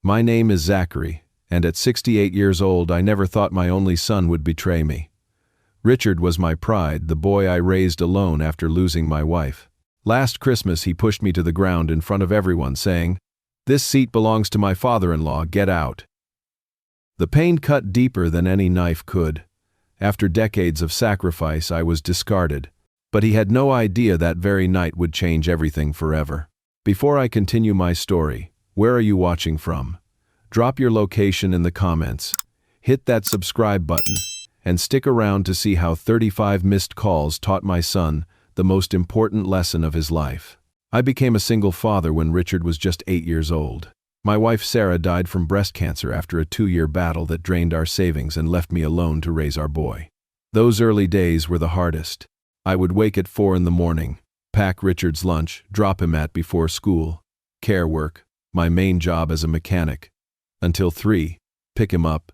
My name is Zachary, and at 68 years old I never thought my only son would betray me. Richard was my pride, the boy I raised alone after losing my wife. Last Christmas he pushed me to the ground in front of everyone, saying, "This seat belongs to my father-in-law, get out." The pain cut deeper than any knife could. After decades of sacrifice, I was discarded, but he had no idea that very night would change everything forever. Before I continue my story, where are you watching from? Drop your location in the comments, hit that subscribe button, and stick around to see how 35 missed calls taught my son the most important lesson of his life. I became a single father when Richard was just 8 years old. My wife Sarah died from breast cancer after a 2-year battle that drained our savings and left me alone to raise our boy. Those early days were the hardest. I would wake at 4 in the morning, pack Richard's lunch, drop him at before school, care work, my main job as a mechanic, until 3, pick him up,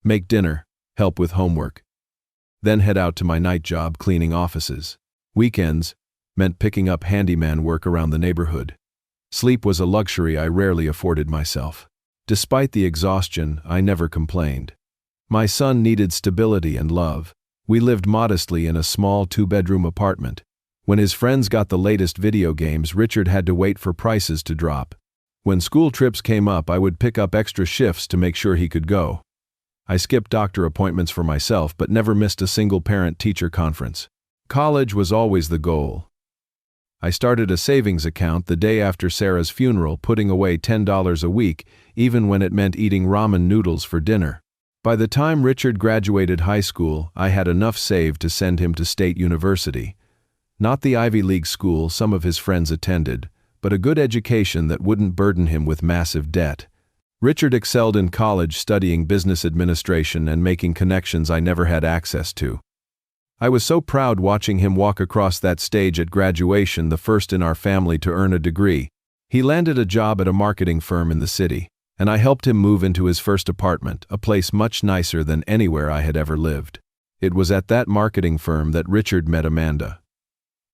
make dinner, help with homework, then head out to my night job cleaning offices. Weekends meant picking up handyman work around the neighborhood. Sleep was a luxury I rarely afforded myself. Despite the exhaustion, I never complained. My son needed stability and love. We lived modestly in a small 2-bedroom apartment. When his friends got the latest video games, Richard had to wait for prices to drop. When school trips came up, I would pick up extra shifts to make sure he could go. I skipped doctor appointments for myself, but never missed a single parent-teacher conference. College was always the goal. I started a savings account the day after Sarah's funeral, putting away $10 a week, even when it meant eating ramen noodles for dinner. By the time Richard graduated high school, I had enough saved to send him to State University. Not the Ivy League school some of his friends attended, but a good education that wouldn't burden him with massive debt. Richard excelled in college, studying business administration and making connections I never had access to. I was so proud watching him walk across that stage at graduation, the first in our family to earn a degree. He landed a job at a marketing firm in the city, and I helped him move into his first apartment, a place much nicer than anywhere I had ever lived. It was at that marketing firm that Richard met Amanda.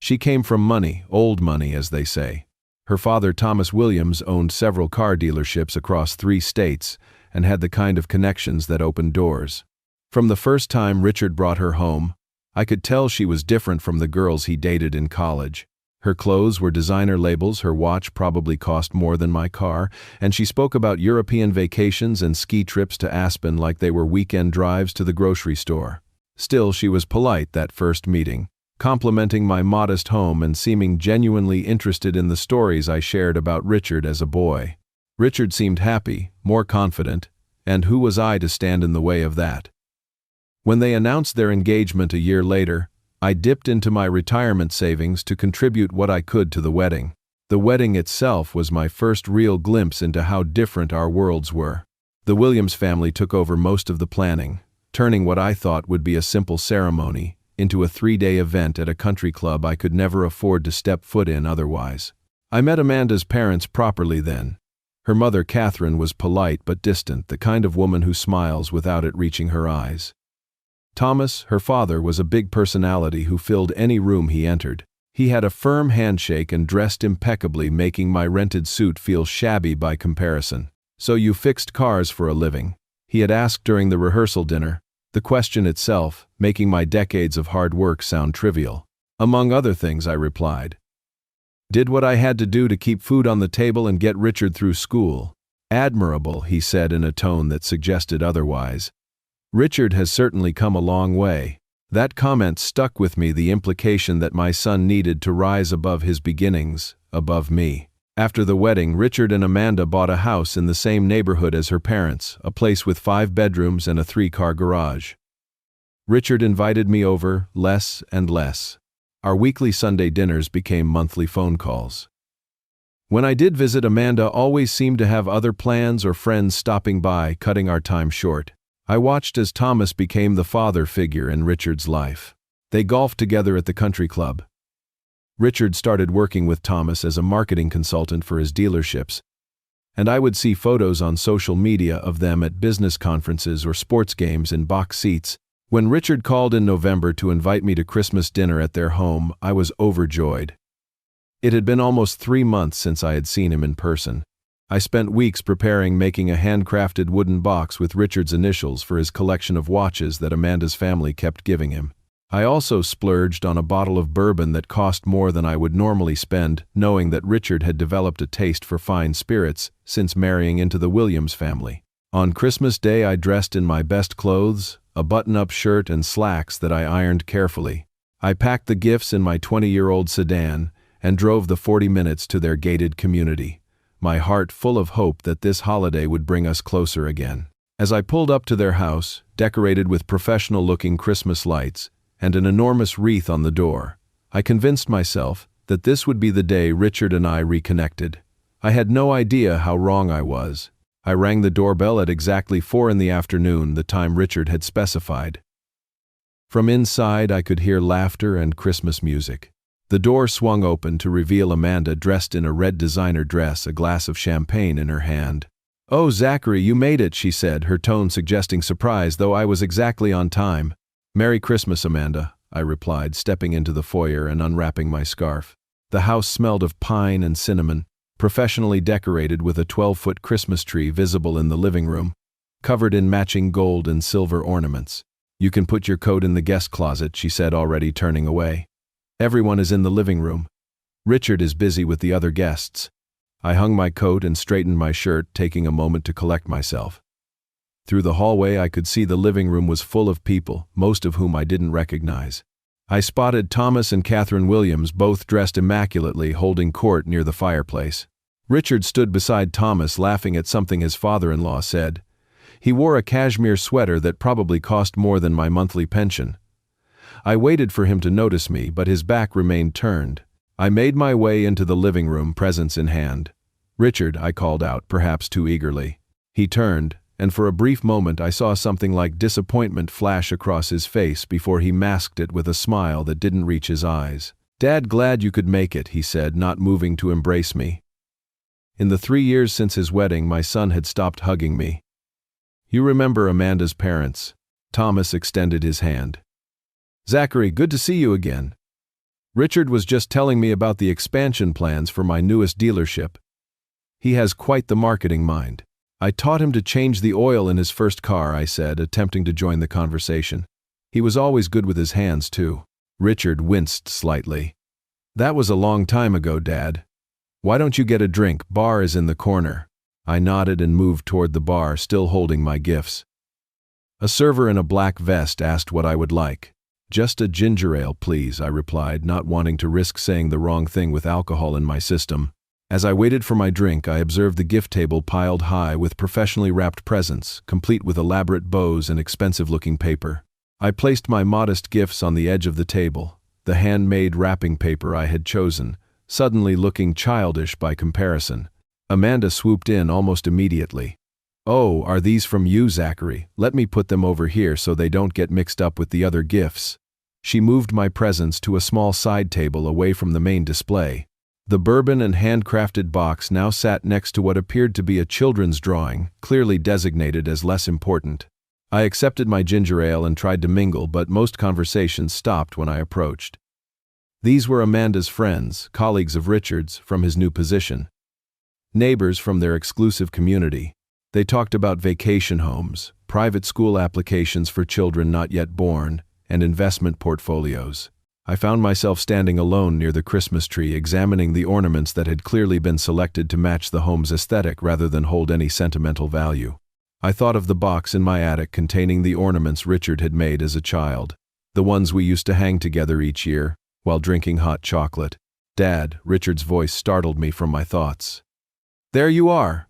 She came from money, old money as they say. Her father, Thomas Williams, owned several car dealerships across 3 states and had the kind of connections that opened doors. From the first time Richard brought her home, I could tell she was different from the girls he dated in college. Her clothes were designer labels, her watch probably cost more than my car, and she spoke about European vacations and ski trips to Aspen like they were weekend drives to the grocery store. Still, she was polite that first meeting, complimenting my modest home and seeming genuinely interested in the stories I shared about Richard as a boy. Richard seemed happy, more confident, and who was I to stand in the way of that? When they announced their engagement a year later, I dipped into my retirement savings to contribute what I could to the wedding. The wedding itself was my first real glimpse into how different our worlds were. The Williams family took over most of the planning, turning what I thought would be a simple ceremony into a 3-day event at a country club I could never afford to step foot in otherwise. I met Amanda's parents properly then. Her mother, Catherine, was polite but distant, the kind of woman who smiles without it reaching her eyes. Thomas, her father, was a big personality who filled any room he entered. He had a firm handshake and dressed impeccably, making my rented suit feel shabby by comparison. "So you fixed cars for a living?" he had asked during the rehearsal dinner, the question itself making my decades of hard work sound trivial. "Among other things," I replied. "Did what I had to do to keep food on the table and get Richard through school." "Admirable," he said in a tone that suggested otherwise. "Richard has certainly come a long way." That comment stuck with me, the implication that my son needed to rise above his beginnings, above me. After the wedding, Richard and Amanda bought a house in the same neighborhood as her parents, a place with 5 bedrooms and a 3-car garage. Richard invited me over less and less. Our weekly Sunday dinners became monthly phone calls. When I did visit, Amanda always seemed to have other plans or friends stopping by, cutting our time short. I watched as Thomas became the father figure in Richard's life. They golfed together at the country club. Richard started working with Thomas as a marketing consultant for his dealerships, and I would see photos on social media of them at business conferences or sports games in box seats. When Richard called in November to invite me to Christmas dinner at their home, I was overjoyed. It had been almost 3 months since I had seen him in person. I spent weeks preparing, making a handcrafted wooden box with Richard's initials for his collection of watches that Amanda's family kept giving him. I also splurged on a bottle of bourbon that cost more than I would normally spend, knowing that Richard had developed a taste for fine spirits since marrying into the Williams family. On Christmas Day, I dressed in my best clothes, a button-up shirt and slacks that I ironed carefully. I packed the gifts in my 20-year-old sedan and drove the 40 minutes to their gated community, my heart full of hope that this holiday would bring us closer again. As I pulled up to their house, decorated with professional-looking Christmas lights and an enormous wreath on the door, I convinced myself that this would be the day Richard and I reconnected. I had no idea how wrong I was. I rang the doorbell at exactly 4 p.m, the time Richard had specified. From inside, I could hear laughter and Christmas music. The door swung open to reveal Amanda dressed in a red designer dress, a glass of champagne in her hand. "Oh, Zachary, you made it," she said, her tone suggesting surprise, though I was exactly on time. "Merry Christmas, Amanda," I replied, stepping into the foyer and unwrapping my scarf. The house smelled of pine and cinnamon, professionally decorated with a 12-foot Christmas tree visible in the living room, covered in matching gold and silver ornaments. "You can put your coat in the guest closet," she said, already turning away. "Everyone is in the living room. Richard is busy with the other guests." I hung my coat and straightened my shirt, taking a moment to collect myself. Through the hallway, I could see the living room was full of people, most of whom I didn't recognize. I spotted Thomas and Catherine Williams, both dressed immaculately, holding court near the fireplace. Richard stood beside Thomas, laughing at something his father-in-law said. He wore a cashmere sweater that probably cost more than my monthly pension. I waited for him to notice me, but his back remained turned. I made my way into the living room, presents in hand. "Richard," I called out, perhaps too eagerly. He turned, and for a brief moment I saw something like disappointment flash across his face before he masked it with a smile that didn't reach his eyes. "Dad, glad you could make it," he said, not moving to embrace me. In the 3 years since his wedding, my son had stopped hugging me. "You remember Amanda's parents?" Thomas extended his hand. "Zachary, good to see you again. Richard was just telling me about the expansion plans for my newest dealership. He has quite the marketing mind. I taught him to change the oil in his first car," I said, attempting to join the conversation. "He was always good with his hands, too." Richard winced slightly. "That was a long time ago, Dad. Why don't you get a drink? Bar is in the corner." I nodded and moved toward the bar, still holding my gifts. A server in a black vest asked what I would like. "Just a ginger ale, please," I replied, not wanting to risk saying the wrong thing with alcohol in my system. As I waited for my drink, I observed the gift table piled high with professionally wrapped presents, complete with elaborate bows and expensive-looking paper. I placed my modest gifts on the edge of the table, the handmade wrapping paper I had chosen, suddenly looking childish by comparison. Amanda swooped in almost immediately. "Oh, are these from you, Zachary? Let me put them over here so they don't get mixed up with the other gifts." She moved my presents to a small side table away from the main display. The bourbon and handcrafted box now sat next to what appeared to be a children's drawing, clearly designated as less important. I accepted my ginger ale and tried to mingle, but most conversations stopped when I approached. These were Amanda's friends, colleagues of Richard's from his new position. Neighbors from their exclusive community. They talked about vacation homes, private school applications for children not yet born, and investment portfolios. I found myself standing alone near the Christmas tree, examining the ornaments that had clearly been selected to match the home's aesthetic rather than hold any sentimental value. I thought of the box in my attic containing the ornaments Richard had made as a child, the ones we used to hang together each year while drinking hot chocolate. "Dad," Richard's voice startled me from my thoughts. "There you are.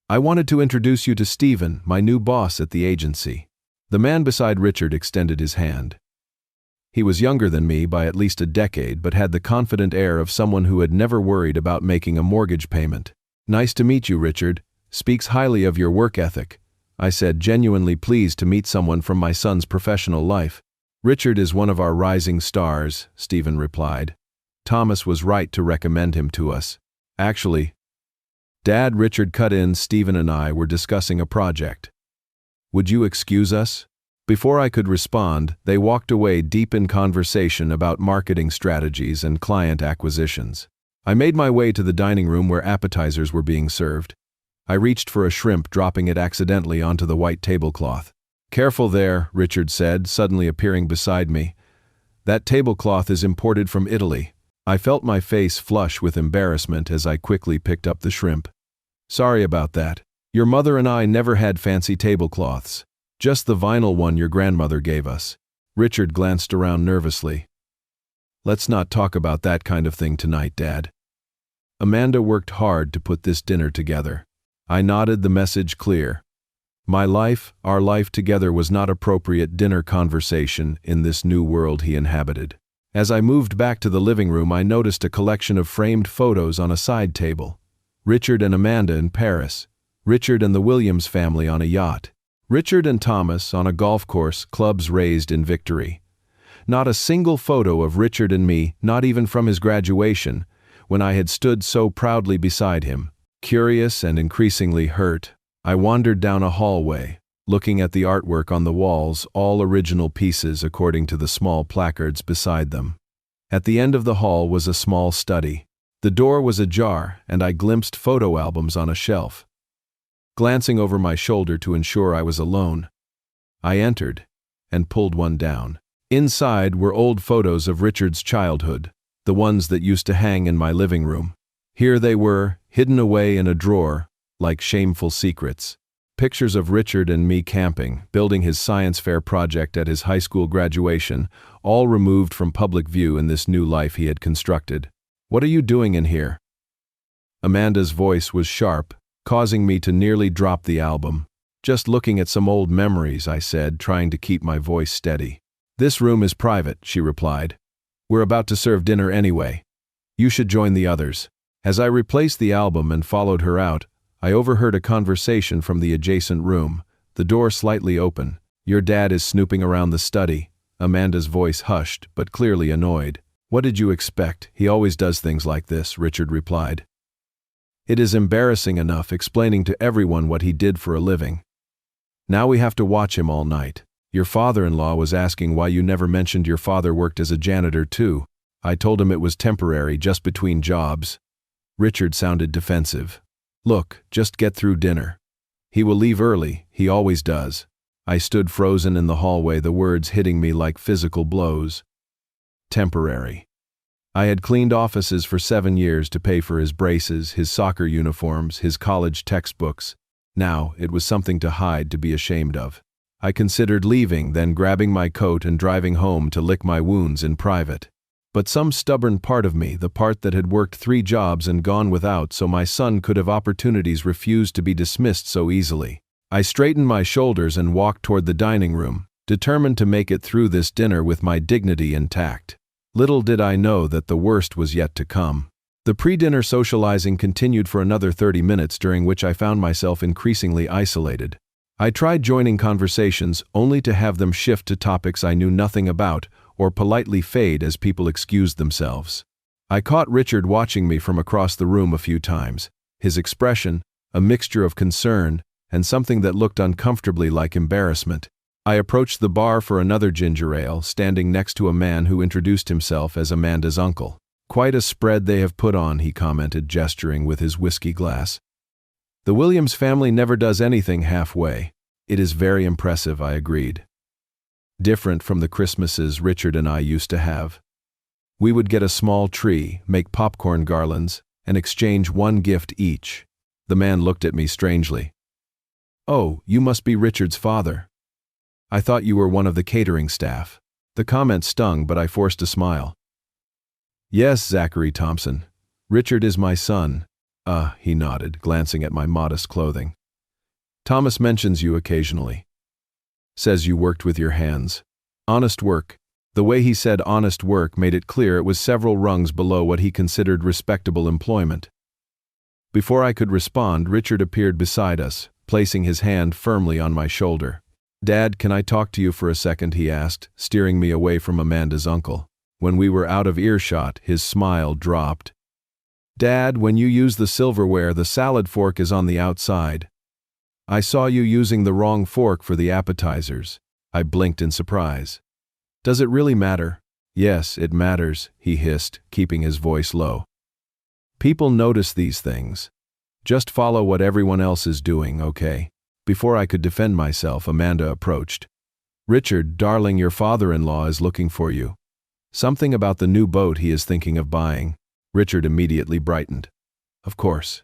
I wanted to introduce you to Stephen, my new boss at the agency." The man beside Richard extended his hand. He was younger than me by at least a decade, but had the confident air of someone who had never worried about making a mortgage payment. "Nice to meet you, Richard. Speaks highly of your work ethic," I said, genuinely pleased to meet someone from my son's professional life. "Richard is one of our rising stars," Stephen replied. "Thomas was right to recommend him to us. Actually, Dad," Richard cut in, "Stephen and I were discussing a project. Would you excuse us?" Before I could respond, they walked away deep in conversation about marketing strategies and client acquisitions. I made my way to the dining room where appetizers were being served. I reached for a shrimp, dropping it accidentally onto the white tablecloth. "Careful there," Richard said, suddenly appearing beside me. "That tablecloth is imported from Italy." I felt my face flush with embarrassment as I quickly picked up the shrimp. "Sorry about that. Your mother and I never had fancy tablecloths. Just the vinyl one your grandmother gave us." Richard glanced around nervously. "Let's not talk about that kind of thing tonight, Dad." Amanda worked hard to put this dinner together. I nodded, the message clear. My life, our life together, was not appropriate dinner conversation in this new world he inhabited. As I moved back to the living room, I noticed a collection of framed photos on a side table. Richard and Amanda in Paris. Richard and the Williams family on a yacht. Richard and Thomas on a golf course, clubs raised in victory. Not a single photo of Richard and me, not even from his graduation, when I had stood so proudly beside him. Curious and increasingly hurt, I wandered down a hallway, looking at the artwork on the walls, all original pieces according to the small placards beside them. At the end of the hall was a small study. The door was ajar, and I glimpsed photo albums on a shelf. Glancing over my shoulder to ensure I was alone, I entered and pulled one down. Inside were old photos of Richard's childhood, the ones that used to hang in my living room. Here they were, hidden away in a drawer, like shameful secrets. Pictures of Richard and me camping, building his science fair project at his high school graduation, all removed from public view in this new life he had constructed. "What are you doing in here?" Amanda's voice was sharp, causing me to nearly drop the album. "Just looking at some old memories," I said, trying to keep my voice steady. "This room is private," she replied. "We're about to serve dinner anyway. You should join the others." As I replaced the album and followed her out, I overheard a conversation from the adjacent room, the door slightly open. "Your dad is snooping around the study." Amanda's voice hushed, but clearly annoyed. "What did you expect? He always does things like this," Richard replied. "It is embarrassing enough explaining to everyone what he did for a living. Now we have to watch him all night. Your father-in-law was asking why you never mentioned your father worked as a janitor too. I told him it was temporary, just between jobs." Richard sounded defensive. "Look, just get through dinner. He will leave early, he always does." I stood frozen in the hallway, the words hitting me like physical blows. Temporary. I had cleaned offices for 7 years to pay for his braces, his soccer uniforms, his college textbooks. Now, it was something to hide, to be ashamed of. I considered leaving, then grabbing my coat and driving home to lick my wounds in private. But some stubborn part of me, the part that had worked 3 jobs and gone without so my son could have opportunities, refused to be dismissed so easily. I straightened my shoulders and walked toward the dining room, determined to make it through this dinner with my dignity intact. Little did I know that the worst was yet to come. The pre-dinner socializing continued for another 30 minutes, during which I found myself increasingly isolated. I tried joining conversations, only to have them shift to topics I knew nothing about, or politely fade as people excused themselves. I caught Richard watching me from across the room a few times, his expression, a mixture of concern, and something that looked uncomfortably like embarrassment. I approached the bar for another ginger ale, standing next to a man who introduced himself as Amanda's uncle. "Quite a spread they have put on," he commented, gesturing with his whiskey glass. "The Williams family never does anything halfway." "It is very impressive," I agreed. Different from the Christmases Richard and I used to have. We would get a small tree, make popcorn garlands, and exchange one gift each. The man looked at me strangely. "Oh, you must be Richard's father. I thought you were one of the catering staff." The comment stung, but I forced a smile. "Yes, Zachary Thompson. Richard is my son." He nodded, glancing at my modest clothing. "Thomas mentions you occasionally. Says you worked with your hands. Honest work." The way he said honest work made it clear it was several rungs below what he considered respectable employment. Before I could respond, Richard appeared beside us, placing his hand firmly on my shoulder. "Dad, can I talk to you for a second?" he asked, steering me away from Amanda's uncle. When we were out of earshot, his smile dropped. "Dad, when you use the silverware, the salad fork is on the outside. I saw you using the wrong fork for the appetizers." I blinked in surprise. "Does it really matter?" "Yes, it matters," he hissed, keeping his voice low. "People notice these things. Just follow what everyone else is doing, okay? Before I could defend myself, Amanda approached. Richard, darling, your father-in-law is looking for you. Something about the new boat he is thinking of buying. Richard immediately brightened. Of course.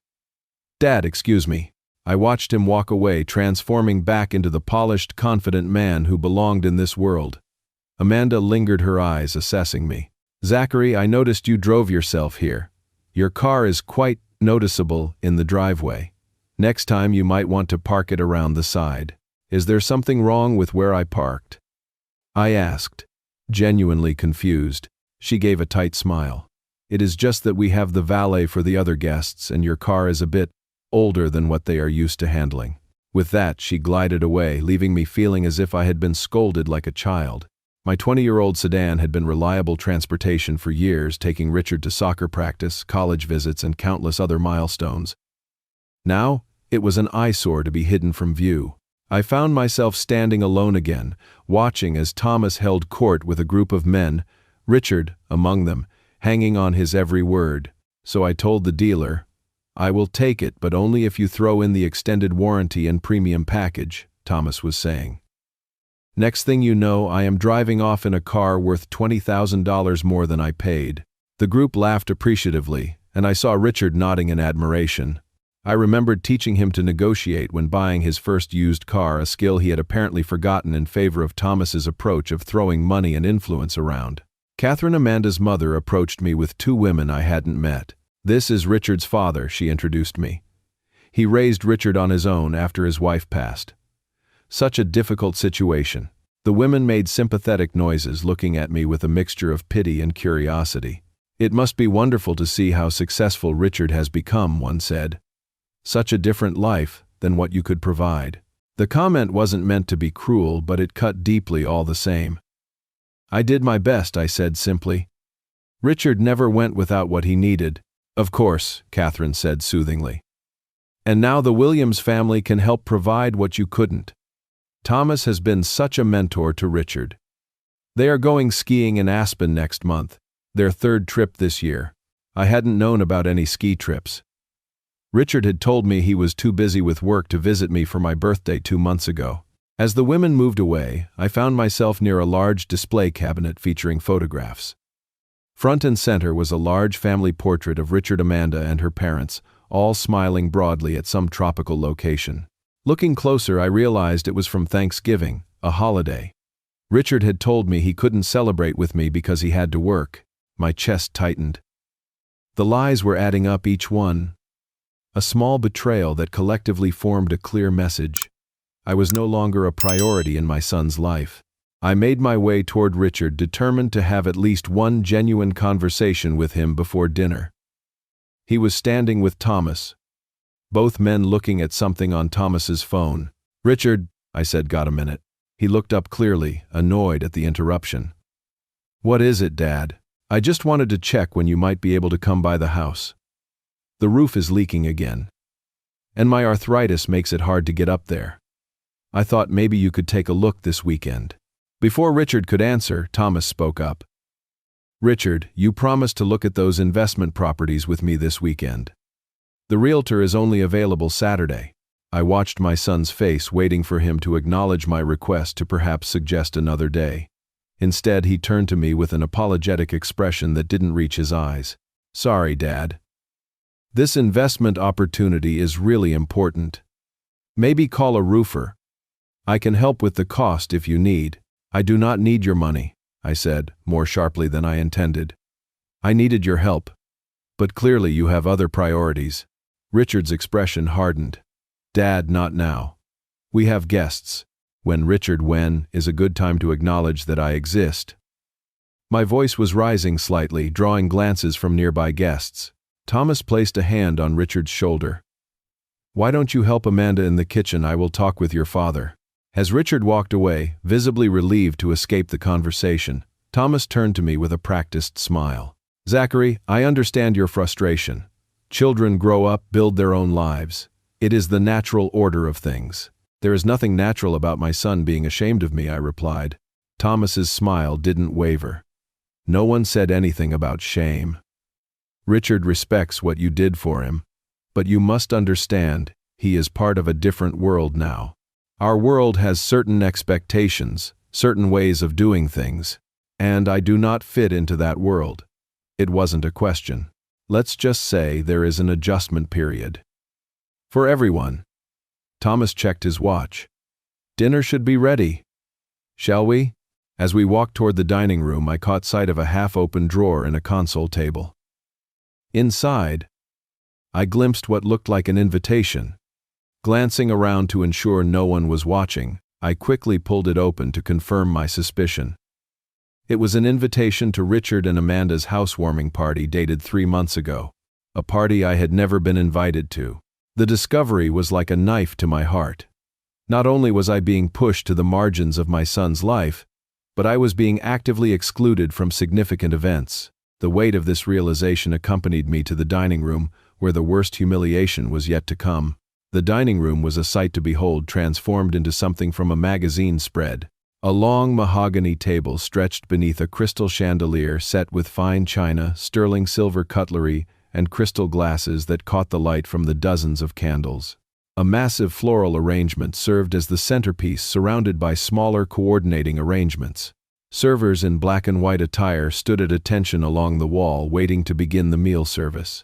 Dad, excuse me. I watched him walk away, transforming back into the polished, confident man who belonged in this world. Amanda lingered, her eyes assessing me. Zachary, I noticed you drove yourself here. Your car is quite noticeable in the driveway. Next time you might want to park it around the side. Is there something wrong with where I parked? I asked, genuinely confused. She gave a tight smile. It is just that we have the valet for the other guests, and your car is a bit older than what they are used to handling. With that, she glided away, leaving me feeling as if I had been scolded like a child. My 20-year-old sedan had been reliable transportation for years, taking Richard to soccer practice, college visits, and countless other milestones. Now, it was an eyesore to be hidden from view. I found myself standing alone again, watching as Thomas held court with a group of men, Richard among them, hanging on his every word. So I told the dealer, I will take it, but only if you throw in the extended warranty and premium package, Thomas was saying. Next thing you know, I am driving off in a car worth $20,000 more than I paid. The group laughed appreciatively, and I saw Richard nodding in admiration. I remembered teaching him to negotiate when buying his first used car, a skill he had apparently forgotten in favor of Thomas's approach of throwing money and influence around. Catherine, Amanda's mother, approached me with two women I hadn't met. This is Richard's father, she introduced me. He raised Richard on his own after his wife passed. Such a difficult situation. The women made sympathetic noises, looking at me with a mixture of pity and curiosity. It must be wonderful to see how successful Richard has become, one said. Such a different life than what you could provide. The comment wasn't meant to be cruel, but it cut deeply all the same. I did my best, I said simply. Richard never went without what he needed. Of course, Catherine said soothingly. And now the Williams family can help provide what you couldn't. Thomas has been such a mentor to Richard. They are going skiing in Aspen next month, their third trip this year. I hadn't known about any ski trips. Richard had told me he was too busy with work to visit me for my birthday 2 months ago. As the women moved away, I found myself near a large display cabinet featuring photographs. Front and center was a large family portrait of Richard, Amanda, and her parents, all smiling broadly at some tropical location. Looking closer, I realized it was from Thanksgiving, a holiday. Richard had told me he couldn't celebrate with me because he had to work. My chest tightened. The lies were adding up, each one. A small betrayal that collectively formed a clear message. I was no longer a priority in my son's life. I made my way toward Richard, determined to have at least one genuine conversation with him before dinner. He was standing with Thomas, both men looking at something on Thomas's phone. Richard, I said, got a minute. He looked up clearly, annoyed at the interruption. What is it, Dad? I just wanted to check when you might be able to come by the house. The roof is leaking again, and my arthritis makes it hard to get up there. I thought maybe you could take a look this weekend. Before Richard could answer, Thomas spoke up. Richard, you promised to look at those investment properties with me this weekend. The realtor is only available Saturday. I watched my son's face, waiting for him to acknowledge my request to perhaps suggest another day. Instead, he turned to me with an apologetic expression that didn't reach his eyes. Sorry, Dad. This investment opportunity is really important. Maybe call a roofer. I can help with the cost if you need. I do not need your money, I said, more sharply than I intended. I needed your help. But clearly you have other priorities. Richard's expression hardened. Dad, not now. We have guests. When is a good time to acknowledge that I exist. My voice was rising slightly, drawing glances from nearby guests. Thomas placed a hand on Richard's shoulder. Why don't you help Amanda in the kitchen? I will talk with your father. As Richard walked away, visibly relieved to escape the conversation, Thomas turned to me with a practiced smile. Zachary, I understand your frustration. Children grow up, build their own lives. It is the natural order of things. There is nothing natural about my son being ashamed of me, I replied. Thomas's smile didn't waver. No one said anything about shame. Richard respects what you did for him. But you must understand, he is part of a different world now. Our world has certain expectations, certain ways of doing things, and I do not fit into that world. It wasn't a question. Let's just say there is an adjustment period. For everyone. Thomas checked his watch. Dinner should be ready. Shall we? As we walked toward the dining room, I caught sight of a half-open drawer in a console table. Inside, I glimpsed what looked like an invitation. Glancing around to ensure no one was watching, I quickly pulled it open to confirm my suspicion. It was an invitation to Richard and Amanda's housewarming party dated 3 months ago, a party I had never been invited to. The discovery was like a knife to my heart. Not only was I being pushed to the margins of my son's life, but I was being actively excluded from significant events. The weight of this realization accompanied me to the dining room, where the worst humiliation was yet to come. The dining room was a sight to behold, transformed into something from a magazine spread. A long mahogany table stretched beneath a crystal chandelier set with fine china, sterling silver cutlery, and crystal glasses that caught the light from the dozens of candles. A massive floral arrangement served as the centerpiece, surrounded by smaller coordinating arrangements. Servers in black and white attire stood at attention along the wall, waiting to begin the meal service.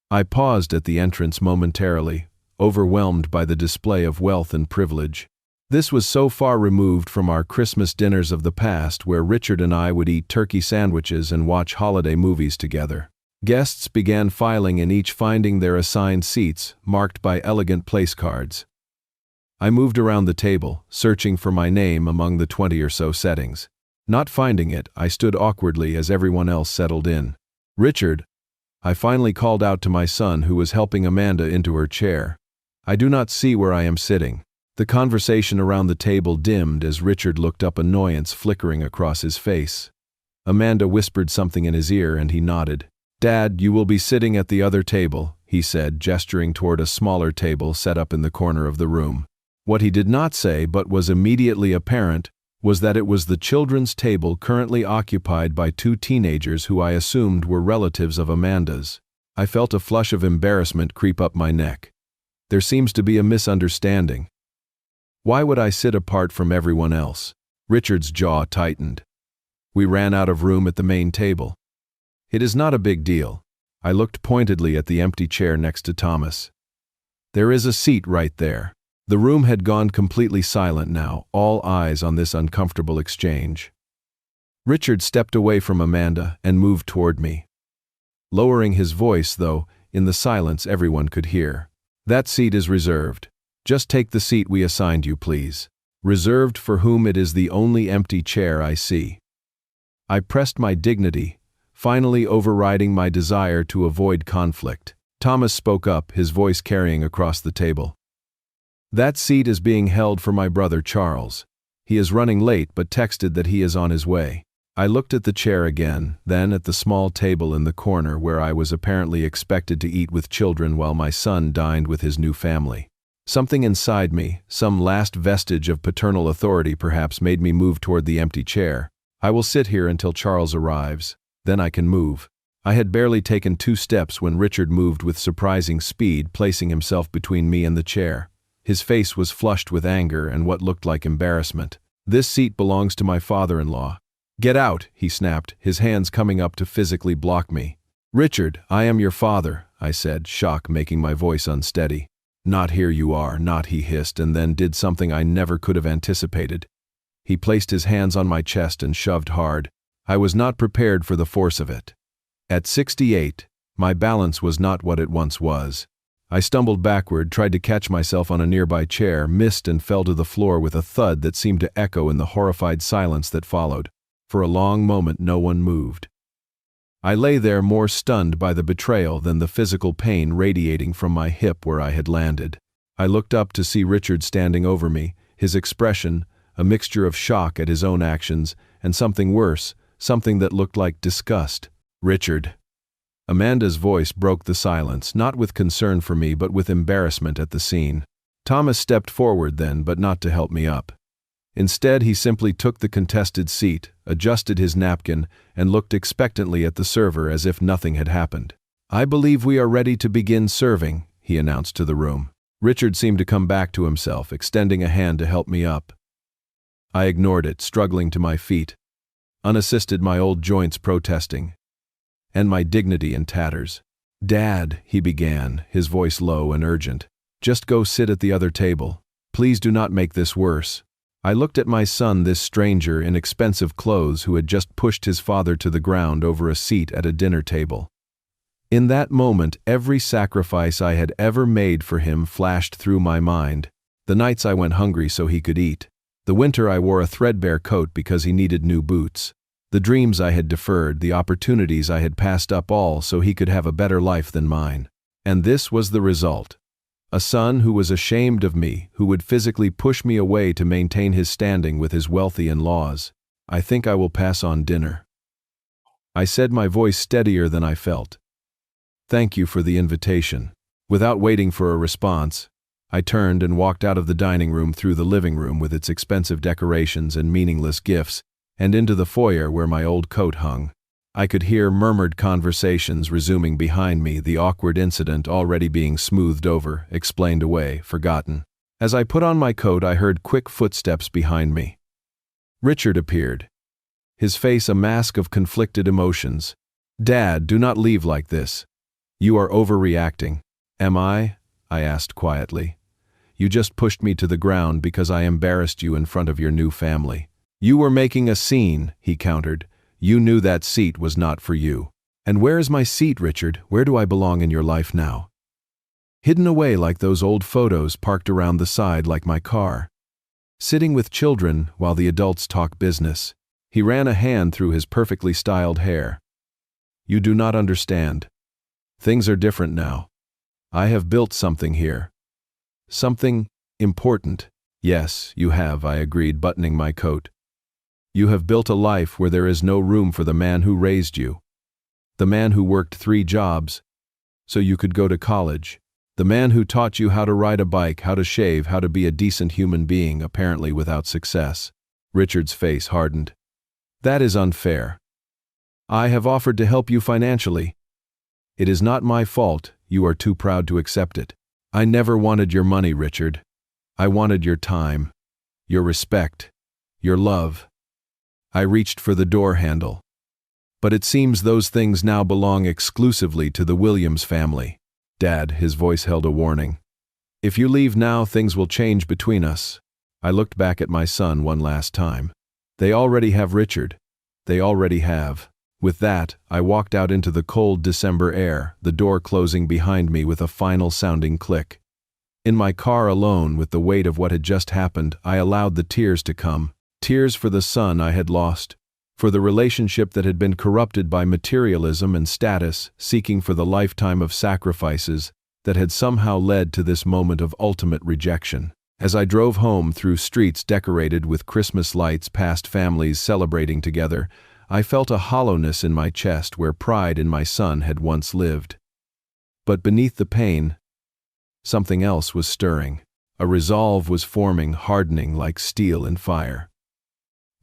I paused at the entrance momentarily, overwhelmed by the display of wealth and privilege. This was so far removed from our Christmas dinners of the past, where Richard and I would eat turkey sandwiches and watch holiday movies together. Guests began filing in, each finding their assigned seats, marked by elegant place cards. I moved around the table, searching for my name among the 20 or so settings. Not finding it, I stood awkwardly as everyone else settled in. "Richard," I finally called out to my son, who was helping Amanda into her chair. "I do not see where I am sitting." The conversation around the table dimmed as Richard looked up, annoyance flickering across his face. Amanda whispered something in his ear and he nodded. "Dad, you will be sitting at the other table," he said, gesturing toward a smaller table set up in the corner of the room. What he did not say, but was immediately apparent, was that it was the children's table currently occupied by 2 teenagers who I assumed were relatives of Amanda's. I felt a flush of embarrassment creep up my neck. There seems to be a misunderstanding. Why would I sit apart from everyone else? Richard's jaw tightened. We ran out of room at the main table. "It is not a big deal." I looked pointedly at the empty chair next to Thomas. "There is a seat right there." The room had gone completely silent now, all eyes on this uncomfortable exchange. Richard stepped away from Amanda and moved toward me. Lowering his voice, though, in the silence everyone could hear. "That seat is reserved. Just take the seat we assigned you, please. Reserved for whom it is the only empty chair I see." I pressed my dignity, finally overriding my desire to avoid conflict. Thomas spoke up, his voice carrying across the table. "That seat is being held for my brother Charles. He is running late but texted that he is on his way." I looked at the chair again, then at the small table in the corner where I was apparently expected to eat with children while my son dined with his new family. Something inside me, some last vestige of paternal authority perhaps, made me move toward the empty chair. "I will sit here until Charles arrives. Then I can move." I had barely taken 2 steps when Richard moved with surprising speed, placing himself between me and the chair. His face was flushed with anger and what looked like embarrassment. "This seat belongs to my father-in-law." "Get out," he snapped, his hands coming up to physically block me. "Richard, I am your father," I said, shock making my voice unsteady. "Not here you are, not," he hissed, and then did something I never could have anticipated. He placed his hands on my chest and shoved hard. I was not prepared for the force of it. At 68, my balance was not what it once was. I stumbled backward, tried to catch myself on a nearby chair, missed and fell to the floor with a thud that seemed to echo in the horrified silence that followed. For a long moment no one moved. I lay there more stunned by the betrayal than the physical pain radiating from my hip where I had landed. I looked up to see Richard standing over me, his expression, a mixture of shock at his own actions and something worse, something that looked like disgust. "Richard." Amanda's voice broke the silence, not with concern for me but with embarrassment at the scene. Thomas stepped forward then, but not to help me up. Instead, he simply took the contested seat, adjusted his napkin, and looked expectantly at the server as if nothing had happened. "I believe we are ready to begin serving," he announced to the room. Richard seemed to come back to himself, extending a hand to help me up. I ignored it, struggling to my feet, unassisted, my old joints protesting, and my dignity in tatters. "Dad," he began, his voice low and urgent, "just go sit at the other table. Please do not make this worse." I looked at my son, this stranger in expensive clothes who had just pushed his father to the ground over a seat at a dinner table. In that moment, every sacrifice I had ever made for him flashed through my mind. The nights I went hungry so he could eat. The winter I wore a threadbare coat because he needed new boots. The dreams I had deferred, the opportunities I had passed up, all so he could have a better life than mine. And this was the result. A son who was ashamed of me, who would physically push me away to maintain his standing with his wealthy in-laws. "I think I will pass on dinner," I said, my voice steadier than I felt. "Thank you for the invitation." Without waiting for a response, I turned and walked out of the dining room, through the living room with its expensive decorations and meaningless gifts, and into the foyer where my old coat hung. I could hear murmured conversations resuming behind me, the awkward incident already being smoothed over, explained away, forgotten. As I put on my coat, I heard quick footsteps behind me. Richard appeared, his face a mask of conflicted emotions. "Dad, do not leave like this. You are overreacting." "Am I?" I asked quietly. "You just pushed me to the ground because I embarrassed you in front of your new family." "You were making a scene," he countered. "You knew that seat was not for you." "And where is my seat, Richard? Where do I belong in your life now?" "Hidden away like those old photos parked around the side like my car. Sitting with children while the adults talk business." He ran a hand through his perfectly styled hair. "You do not understand. Things are different now. I have built something here. Something important." "Yes, you have," I agreed, buttoning my coat. "You have built a life where there is no room for the man who raised you. The man who worked 3 jobs so you could go to college. The man who taught you how to ride a bike, how to shave, how to be a decent human being, apparently without success." Richard's face hardened. "That is unfair. I have offered to help you financially. It is not my fault. You are too proud to accept it." "I never wanted your money, Richard. I wanted your time, your respect, your love." I reached for the door handle. "But it seems those things now belong exclusively to the Williams family." "Dad," his voice held a warning. "If you leave now, things will change between us." I looked back at my son one last time. "They already have Richard. They already have." With that, I walked out into the cold December air, the door closing behind me with a final sounding click. In my car, alone with the weight of what had just happened, I allowed the tears to come. Tears for the son I had lost, for the relationship that had been corrupted by materialism and status, seeking for the lifetime of sacrifices that had somehow led to this moment of ultimate rejection. As I drove home through streets decorated with Christmas lights, past families celebrating together, I felt a hollowness in my chest where pride in my son had once lived. But beneath the pain, something else was stirring. A resolve was forming, hardening like steel in fire.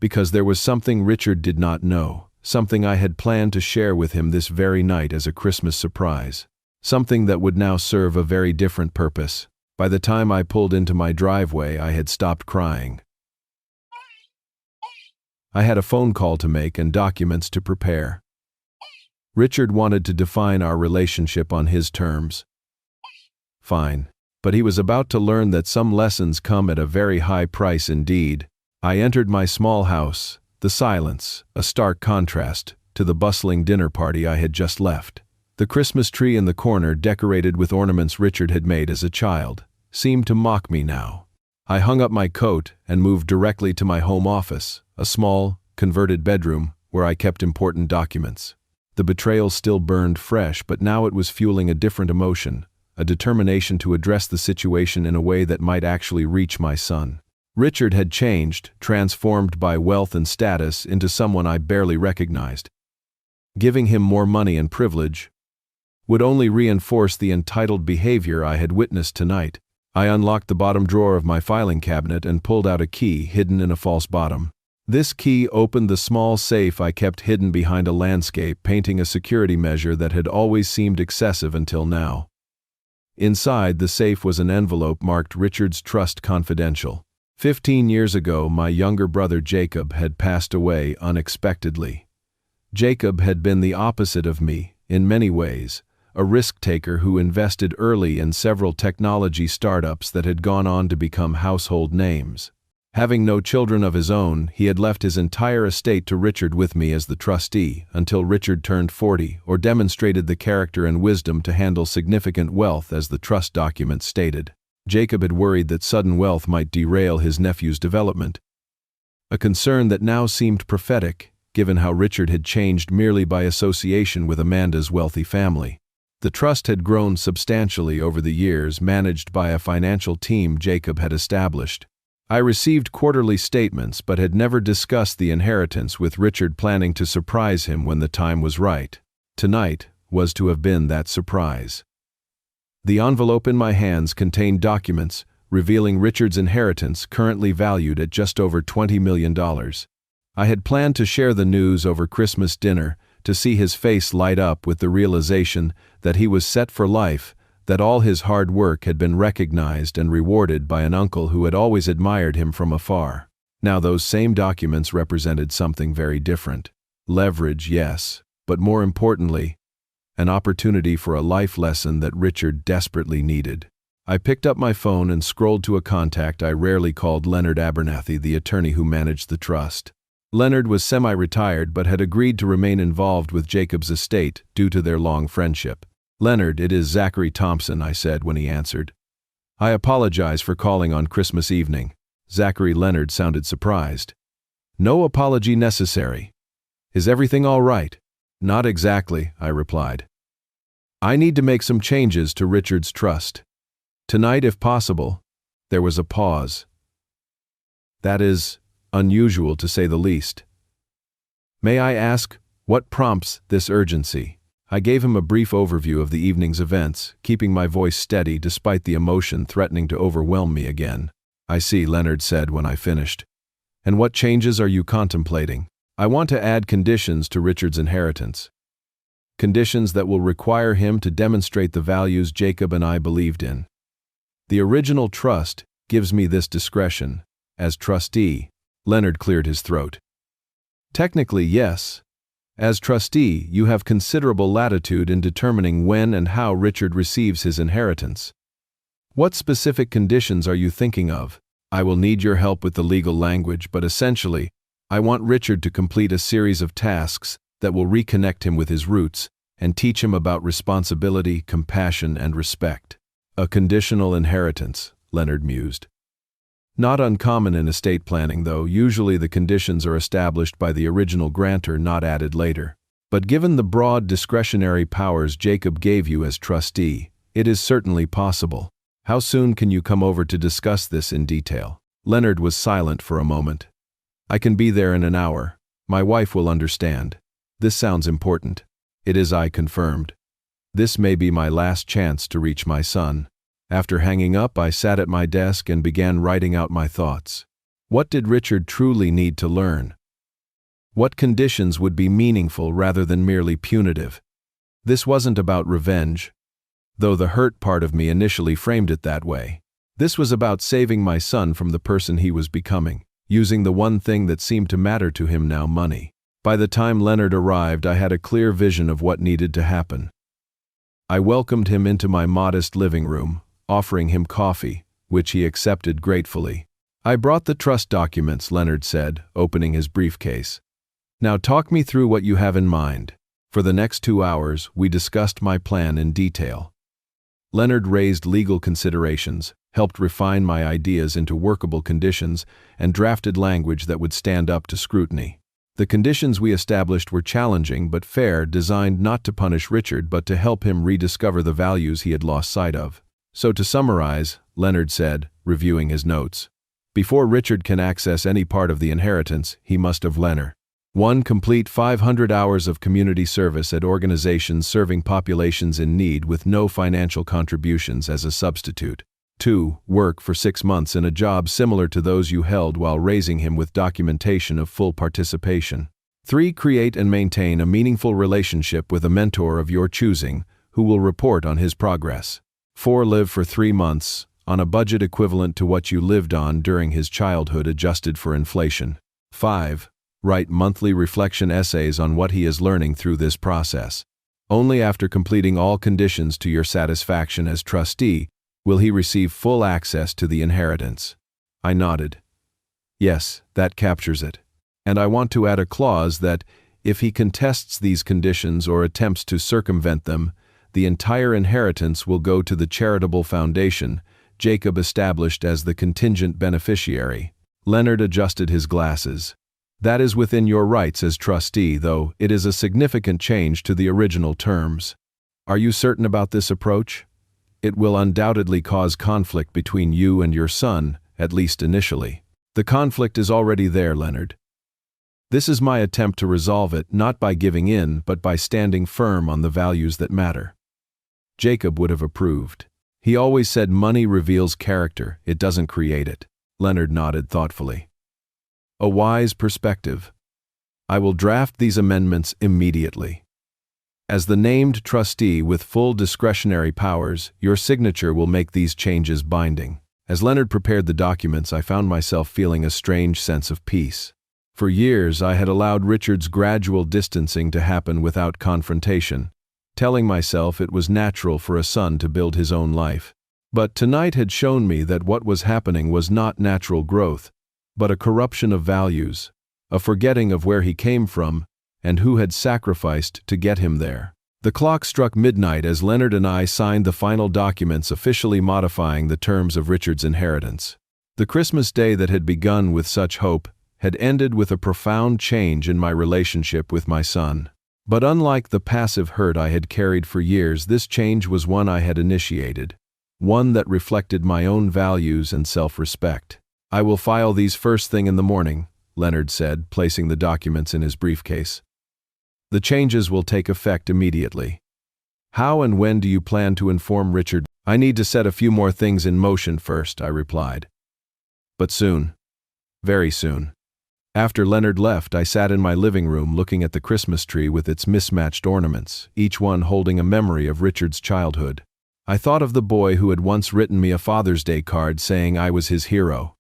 Because there was something Richard did not know, something I had planned to share with him this very night as a Christmas surprise. Something that would now serve a very different purpose. By the time I pulled into my driveway, I had stopped crying. I had a phone call to make and documents to prepare. Richard wanted to define our relationship on his terms. Fine. But he was about to learn that some lessons come at a very high price indeed. I entered my small house, the silence, a stark contrast to the bustling dinner party I had just left. The Christmas tree in the corner, decorated with ornaments Richard had made as a child, seemed to mock me now. I hung up my coat and moved directly to my home office, a small, converted bedroom where I kept important documents. The betrayal still burned fresh, but now it was fueling a different emotion, a determination to address the situation in a way that might actually reach my son. Richard had changed, transformed by wealth and status into someone I barely recognized. Giving him more money and privilege would only reinforce the entitled behavior I had witnessed tonight. I unlocked the bottom drawer of my filing cabinet and pulled out a key hidden in a false bottom. This key opened the small safe I kept hidden behind a landscape painting, a security measure that had always seemed excessive until now. Inside the safe was an envelope marked Richard's Trust Confidential. 15 years ago, my younger brother Jacob had passed away unexpectedly. Jacob had been the opposite of me, in many ways, a risk-taker who invested early in several technology startups that had gone on to become household names. Having no children of his own, he had left his entire estate to Richard with me as the trustee until Richard turned 40 or demonstrated the character and wisdom to handle significant wealth as the trust document stated. Jacob had worried that sudden wealth might derail his nephew's development, a concern that now seemed prophetic, given how Richard had changed merely by association with Amanda's wealthy family. The trust had grown substantially over the years, managed by a financial team Jacob had established. I received quarterly statements but had never discussed the inheritance with Richard, planning to surprise him when the time was right. Tonight was to have been that surprise. The envelope in my hands contained documents revealing Richard's inheritance, currently valued at just over $20 million. I had planned to share the news over Christmas dinner, to see his face light up with the realization that he was set for life, that all his hard work had been recognized and rewarded by an uncle who had always admired him from afar. Now those same documents represented something very different. Leverage, yes, but more importantly, an opportunity for a life lesson that Richard desperately needed. I picked up my phone and scrolled to a contact I rarely called: Leonard Abernathy, the attorney who managed the trust. Leonard was semi-retired but had agreed to remain involved with Jacob's estate due to their long friendship. "Leonard, it is Zachary Thompson," I said when he answered. "I apologize for calling on Christmas evening." Zachary Leonard sounded surprised. "No apology necessary. Is everything all right?" "Not exactly," I replied. "I need to make some changes to Richard's trust. Tonight, if possible." There was a pause. "That is unusual, to say the least. May I ask, what prompts this urgency?" I gave him a brief overview of the evening's events, keeping my voice steady despite the emotion threatening to overwhelm me again. "I see," Leonard said when I finished. "And what changes are you contemplating?" "I want to add conditions to Richard's inheritance. Conditions that will require him to demonstrate the values Jacob and I believed in. The original trust gives me this discretion. As trustee," Leonard cleared his throat. "Technically, yes. As trustee, you have considerable latitude in determining when and how Richard receives his inheritance. What specific conditions are you thinking of?" "I will need your help with the legal language, but essentially, I want Richard to complete a series of tasks that will reconnect him with his roots and teach him about responsibility, compassion, and respect." "A conditional inheritance," Leonard mused. "Not uncommon in estate planning, though. Usually the conditions are established by the original grantor, not added later. But given the broad discretionary powers Jacob gave you as trustee, it is certainly possible. How soon can you come over to discuss this in detail?" Leonard was silent for a moment. "I can be there in an hour. My wife will understand. This sounds important." "It is," I confirmed. "This may be my last chance to reach my son." After hanging up, I sat at my desk and began writing out my thoughts. What did Richard truly need to learn? What conditions would be meaningful rather than merely punitive? This wasn't about revenge, though the hurt part of me initially framed it that way. This was about saving my son from the person he was becoming, using the one thing that seemed to matter to him now: money. By the time Leonard arrived, I had a clear vision of what needed to happen. I welcomed him into my modest living room, offering him coffee, which he accepted gratefully. "I brought the trust documents," Leonard said, opening his briefcase. "Now talk me through what you have in mind." For the next 2 hours, we discussed my plan in detail. Leonard raised legal considerations, helped refine my ideas into workable conditions, and drafted language that would stand up to scrutiny. The conditions we established were challenging but fair, designed not to punish Richard but to help him rediscover the values he had lost sight of. "So to summarize," Leonard said, reviewing his notes, "before Richard can access any part of the inheritance, he must have Leonard. 1. Complete 500 hours of community service at organizations serving populations in need with no financial contributions as a substitute. 2. Work for 6 months in a job similar to those you held while raising him with documentation of full participation. 3. Create and maintain a meaningful relationship with a mentor of your choosing who will report on his progress. 4. Live for 3 months, on a budget equivalent to what you lived on during his childhood adjusted for inflation. 5. Write monthly reflection essays on what he is learning through this process. Only after completing all conditions to your satisfaction as trustee will he receive full access to the inheritance. I nodded. Yes, that captures it. And I want to add a clause that, if he contests these conditions or attempts to circumvent them, the entire inheritance will go to the charitable foundation Jacob established as the contingent beneficiary. Leonard adjusted his glasses. That is within your rights as trustee, though it is a significant change to the original terms. Are you certain about this approach? It will undoubtedly cause conflict between you and your son, at least initially. The conflict is already there, Leonard. This is my attempt to resolve it, not by giving in, but by standing firm on the values that matter. Jacob would have approved. He always said money reveals character, it doesn't create it. Leonard nodded thoughtfully. A wise perspective. I will draft these amendments immediately. As the named trustee with full discretionary powers, your signature will make these changes binding. As Leonard prepared the documents, I found myself feeling a strange sense of peace. For years, I had allowed Richard's gradual distancing to happen without confrontation, telling myself it was natural for a son to build his own life. But tonight had shown me that what was happening was not natural growth, but a corruption of values, a forgetting of where he came from and who had sacrificed to get him there. The clock struck midnight as Leonard and I signed the final documents officially modifying the terms of Richard's inheritance. The Christmas day that had begun with such hope had ended with a profound change in my relationship with my son. But unlike the passive hurt I had carried for years, this change was one I had initiated, one that reflected my own values and self-respect. I will file these first thing in the morning, Leonard said, placing the documents in his briefcase. The changes will take effect immediately. How and when do you plan to inform Richard? I need to set a few more things in motion first, I replied. But soon. Very soon. After Leonard left, I sat in my living room looking at the Christmas tree with its mismatched ornaments, each one holding a memory of Richard's childhood. I thought of the boy who had once written me a Father's Day card saying I was his hero.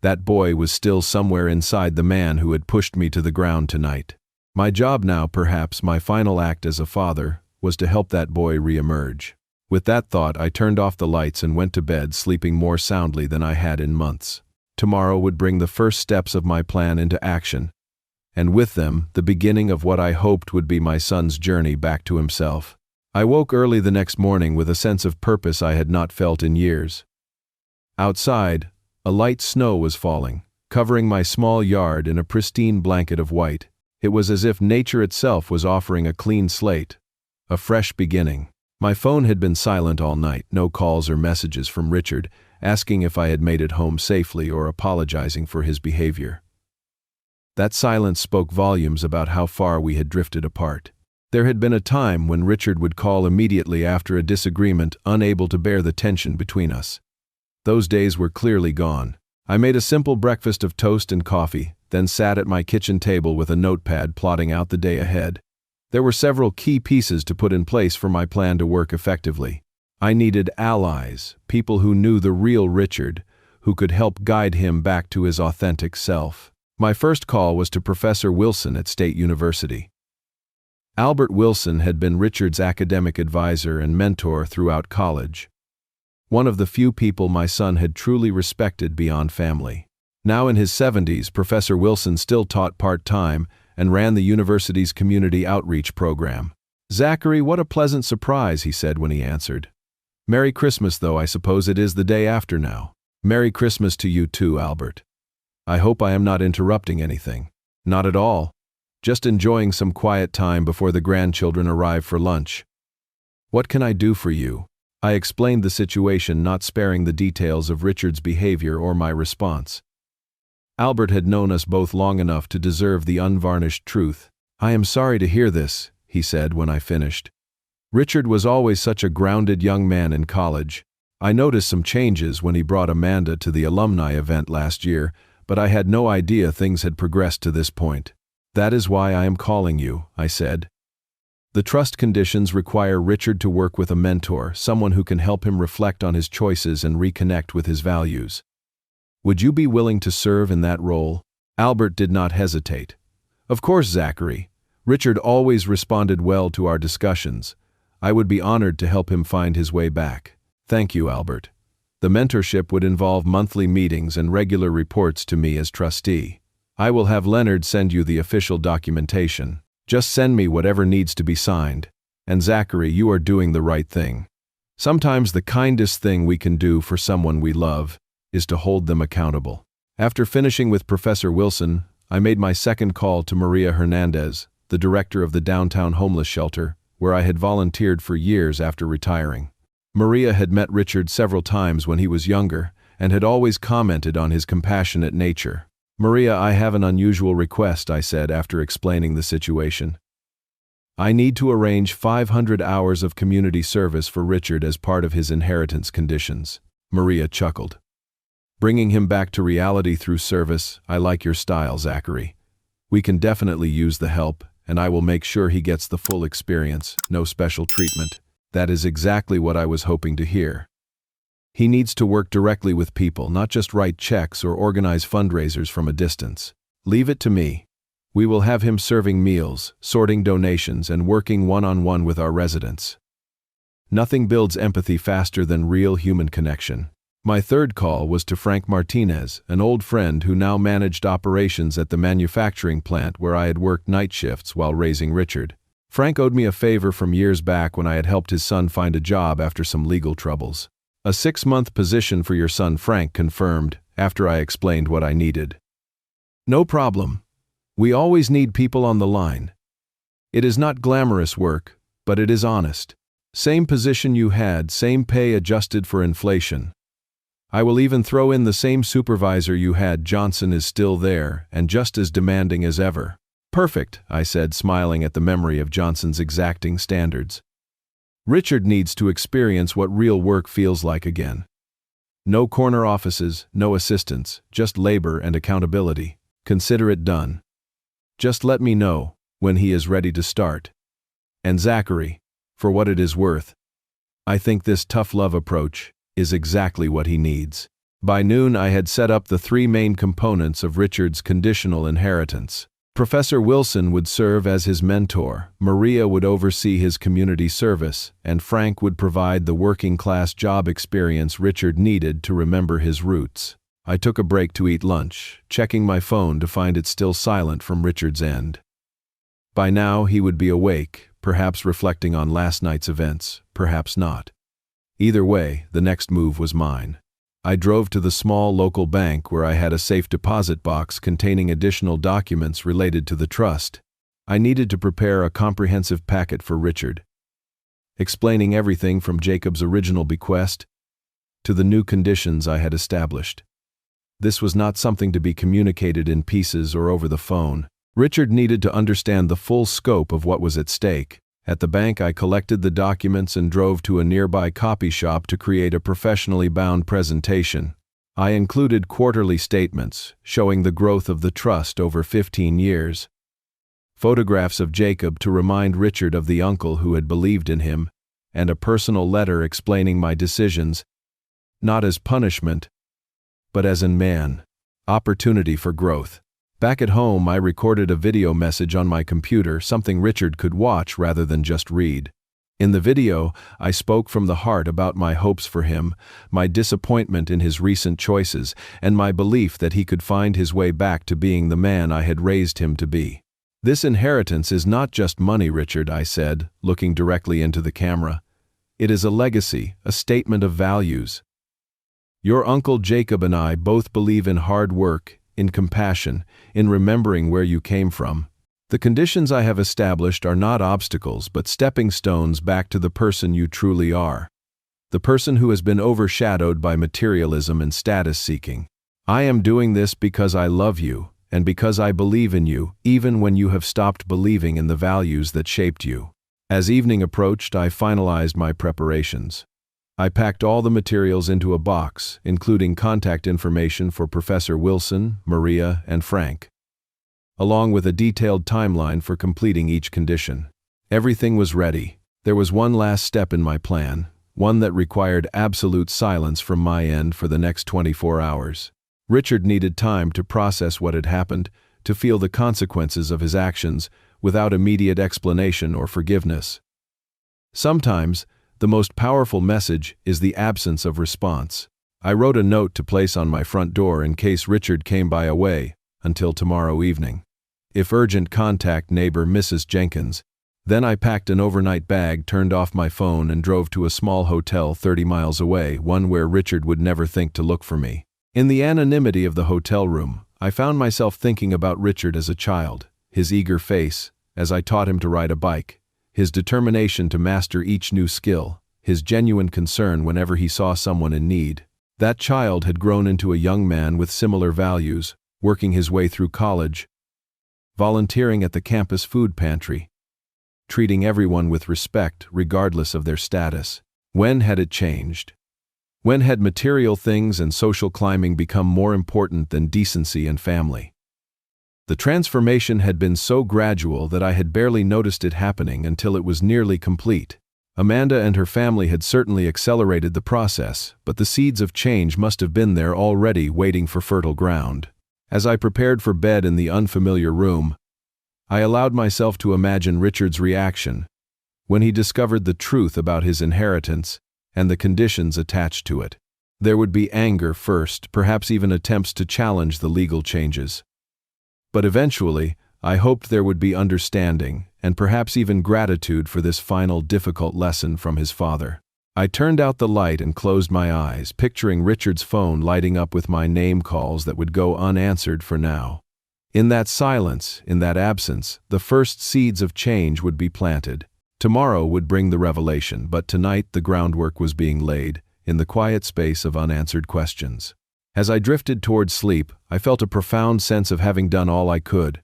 That boy was still somewhere inside the man who had pushed me to the ground tonight. My job now, perhaps my final act as a father, was to help that boy re-emerge. With that thought, I turned off the lights and went to bed, sleeping more soundly than I had in months. Tomorrow would bring the first steps of my plan into action, and with them, the beginning of what I hoped would be my son's journey back to himself. I woke early the next morning with a sense of purpose I had not felt in years. Outside, a light snow was falling, covering my small yard in a pristine blanket of white. It was as if nature itself was offering a clean slate, a fresh beginning. My phone had been silent all night, no calls or messages from Richard, asking if I had made it home safely or apologizing for his behavior. That silence spoke volumes about how far we had drifted apart. There had been a time when Richard would call immediately after a disagreement, unable to bear the tension between us. Those days were clearly gone. I made a simple breakfast of toast and coffee, then sat at my kitchen table with a notepad plotting out the day ahead. There were several key pieces to put in place for my plan to work effectively. I needed allies, people who knew the real Richard, who could help guide him back to his authentic self. My first call was to Professor Wilson at State University. Albert Wilson had been Richard's academic advisor and mentor throughout college. One of the few people my son had truly respected beyond family. Now in his 70s, Professor Wilson still taught part-time and ran the university's community outreach program. "Zachary, what a pleasant surprise," he said when he answered. "Merry Christmas, though I suppose it is the day after now." "Merry Christmas to you too, Albert. I hope I am not interrupting anything." "Not at all. Just enjoying some quiet time before the grandchildren arrive for lunch." "What can I do for you?" I explained the situation, not sparing the details of Richard's behavior or my response. Albert had known us both long enough to deserve the unvarnished truth. "I am sorry to hear this," he said when I finished. "Richard was always such a grounded young man in college. I noticed some changes when he brought Amanda to the alumni event last year, but I had no idea things had progressed to this point." "That is why I am calling you," I said. The trust conditions require Richard to work with a mentor, someone who can help him reflect on his choices and reconnect with his values. Would you be willing to serve in that role? Albert did not hesitate. Of course, Zachary. Richard always responded well to our discussions. I would be honored to help him find his way back. Thank you, Albert. The mentorship would involve monthly meetings and regular reports to me as trustee. I will have Leonard send you the official documentation. Just send me whatever needs to be signed. And Zachary, you are doing the right thing. Sometimes the kindest thing we can do for someone we love is to hold them accountable. After finishing with Professor Wilson, I made my second call to Maria Hernandez, the director of the downtown homeless shelter, where I had volunteered for years after retiring. Maria had met Richard several times when he was younger and had always commented on his compassionate nature. Maria, I have an unusual request, I said after explaining the situation. I need to arrange 500 hours of community service for Richard as part of his inheritance conditions. Maria chuckled. Bringing him back to reality through service, I like your style, Zachary. We can definitely use the help, and I will make sure he gets the full experience, no special treatment. That is exactly what I was hoping to hear. He needs to work directly with people, not just write checks or organize fundraisers from a distance. Leave it to me. We will have him serving meals, sorting donations, and working one-on-one with our residents. Nothing builds empathy faster than real human connection. My third call was to Frank Martinez, an old friend who now managed operations at the manufacturing plant where I had worked night shifts while raising Richard. Frank owed me a favor from years back when I had helped his son find a job after some legal troubles. A 6-month position for your son, Frank confirmed, after I explained what I needed. No problem. We always need people on the line. It is not glamorous work, but it is honest. Same position you had, same pay adjusted for inflation. I will even throw in the same supervisor you had. Johnson is still there and just as demanding as ever. Perfect, I said, smiling at the memory of Johnson's exacting standards. Richard needs to experience what real work feels like again. No corner offices, no assistants, just labor and accountability. Consider it done. Just let me know when he is ready to start. And Zachary, for what it is worth, I think this tough love approach is exactly what he needs. By noon, I had set up the 3 main components of Richard's conditional inheritance. Professor Wilson would serve as his mentor, Maria would oversee his community service, and Frank would provide the working-class job experience Richard needed to remember his roots. I took a break to eat lunch, checking my phone to find it still silent from Richard's end. By now, he would be awake, perhaps reflecting on last night's events, perhaps not. Either way, the next move was mine. I drove to the small local bank where I had a safe deposit box containing additional documents related to the trust. I needed to prepare a comprehensive packet for Richard, explaining everything from Jacob's original bequest to the new conditions I had established. This was not something to be communicated in pieces or over the phone. Richard needed to understand the full scope of what was at stake. At the bank, I collected the documents and drove to a nearby copy shop to create a professionally bound presentation. I included quarterly statements showing the growth of the trust over 15 years, photographs of Jacob to remind Richard of the uncle who had believed in him, and a personal letter explaining my decisions, not as punishment, but as in opportunity for growth. Back at home, I recorded a video message on my computer, something Richard could watch rather than just read. In the video, I spoke from the heart about my hopes for him, my disappointment in his recent choices, and my belief that he could find his way back to being the man I had raised him to be. This inheritance is not just money, Richard, I said, looking directly into the camera. It is a legacy, a statement of values. Your Uncle Jacob and I both believe in hard work, in compassion, in remembering where you came from. The conditions I have established are not obstacles but stepping stones back to the person you truly are. The person who has been overshadowed by materialism and status seeking. I am doing this because I love you, and because I believe in you, even when you have stopped believing in the values that shaped you. As evening approached, I finalized my preparations. I packed all the materials into a box, including contact information for Professor Wilson, Maria, and Frank, along with a detailed timeline for completing each condition. Everything was ready. There was one last step in my plan, one that required absolute silence from my end for the next 24 hours. Richard needed time to process what had happened, to feel the consequences of his actions, without immediate explanation or forgiveness. Sometimes, the most powerful message is the absence of response. I wrote a note to place on my front door in case Richard came by away, until tomorrow evening. If urgent, contact neighbor Mrs. Jenkins. Then I packed an overnight bag, turned off my phone, and drove to a small hotel 30 miles away, one where Richard would never think to look for me. In the anonymity of the hotel room, I found myself thinking about Richard as a child, his eager face, as I taught him to ride a bike, his determination to master each new skill, his genuine concern whenever he saw someone in need. That child had grown into a young man with similar values, working his way through college, volunteering at the campus food pantry, treating everyone with respect regardless of their status. When had it changed? When had material things and social climbing become more important than decency and family? The transformation had been so gradual that I had barely noticed it happening until it was nearly complete. Amanda and her family had certainly accelerated the process, but the seeds of change must have been there already, waiting for fertile ground. As I prepared for bed in the unfamiliar room, I allowed myself to imagine Richard's reaction when he discovered the truth about his inheritance and the conditions attached to it. There would be anger first, perhaps even attempts to challenge the legal changes. But eventually, I hoped there would be understanding and perhaps even gratitude for this final difficult lesson from his father. I turned out the light and closed my eyes, picturing Richard's phone lighting up with my name calls that would go unanswered for now. In that silence, in that absence, the first seeds of change would be planted. Tomorrow would bring the revelation, but tonight the groundwork was being laid, in the quiet space of unanswered questions. As I drifted toward sleep, I felt a profound sense of having done all I could.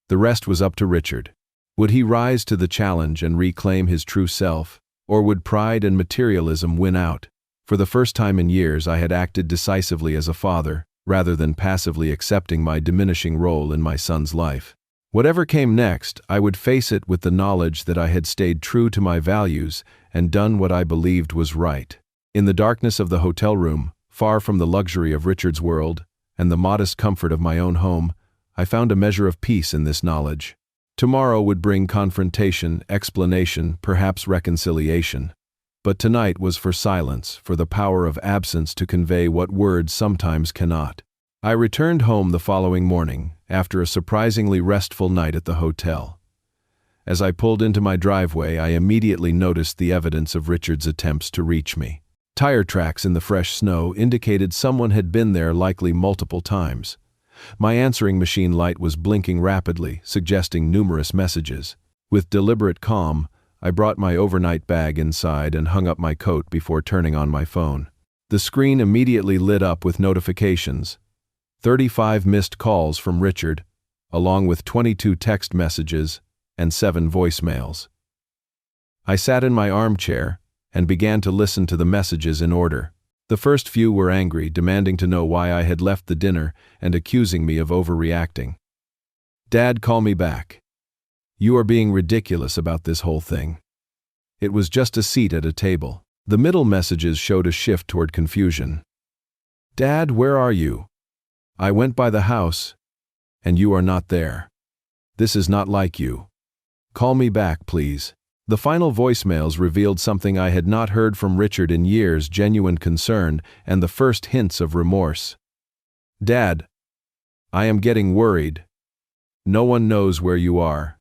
The rest was up to Richard. Would he rise to the challenge and reclaim his true self, or would pride and materialism win out? For the first time in years, I had acted decisively as a father, rather than passively accepting my diminishing role in my son's life. Whatever came next, I would face it with the knowledge that I had stayed true to my values and done what I believed was right. In the darkness of the hotel room, far from the luxury of Richard's world and the modest comfort of my own home, I found a measure of peace in this knowledge. Tomorrow would bring confrontation, explanation, perhaps reconciliation. But tonight was for silence, for the power of absence to convey what words sometimes cannot. I returned home the following morning, after a surprisingly restful night at the hotel. As I pulled into my driveway, I immediately noticed the evidence of Richard's attempts to reach me. Tire tracks in the fresh snow indicated someone had been there, likely multiple times. My answering machine light was blinking rapidly, suggesting numerous messages. With deliberate calm, I brought my overnight bag inside and hung up my coat before turning on my phone. The screen immediately lit up with notifications. 35 missed calls from Richard, along with 22 text messages and 7 voicemails. I sat in my armchair and began to listen to the messages in order. The first few were angry, demanding to know why I had left the dinner and accusing me of overreacting. "Dad, call me back. You are being ridiculous about this whole thing. It was just a seat at a table." The middle messages showed a shift toward confusion. "Dad, where are you? I went by the house, and you are not there. This is not like you. Call me back, please." The final voicemails revealed something I had not heard from Richard in years: genuine concern and the first hints of remorse. "Dad, I am getting worried. No one knows where you are.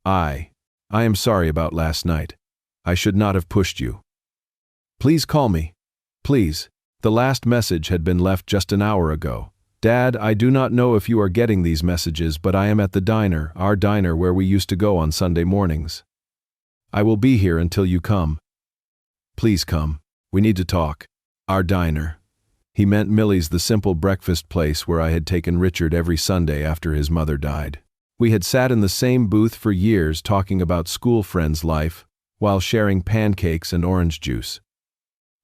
I am sorry about last night. I should not have pushed you. Please call me. Please." The last message had been left just an hour ago. "Dad, I do not know if you are getting these messages, but I am at the diner, our diner where we used to go on Sunday mornings. I will be here until you come. Please come. We need to talk." Our diner. He meant Millie's, the simple breakfast place where I had taken Richard every Sunday after his mother died. We had sat in the same booth for years, talking about school friends' life, while sharing pancakes and orange juice.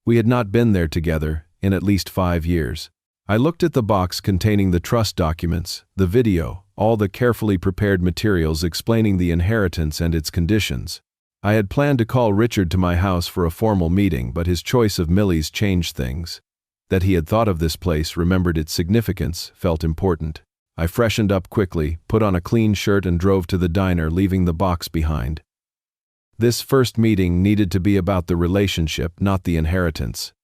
We had not been there together in at least 5 years. I looked at the box containing the trust documents, the video, all the carefully prepared materials explaining the inheritance and its conditions. I had planned to call Richard to my house for a formal meeting, but his choice of Millie's changed things. That he had thought of this place, remembered its significance, felt important. I freshened up quickly, put on a clean shirt and drove to the diner, leaving the box behind. This first meeting needed to be about the relationship, not the inheritance.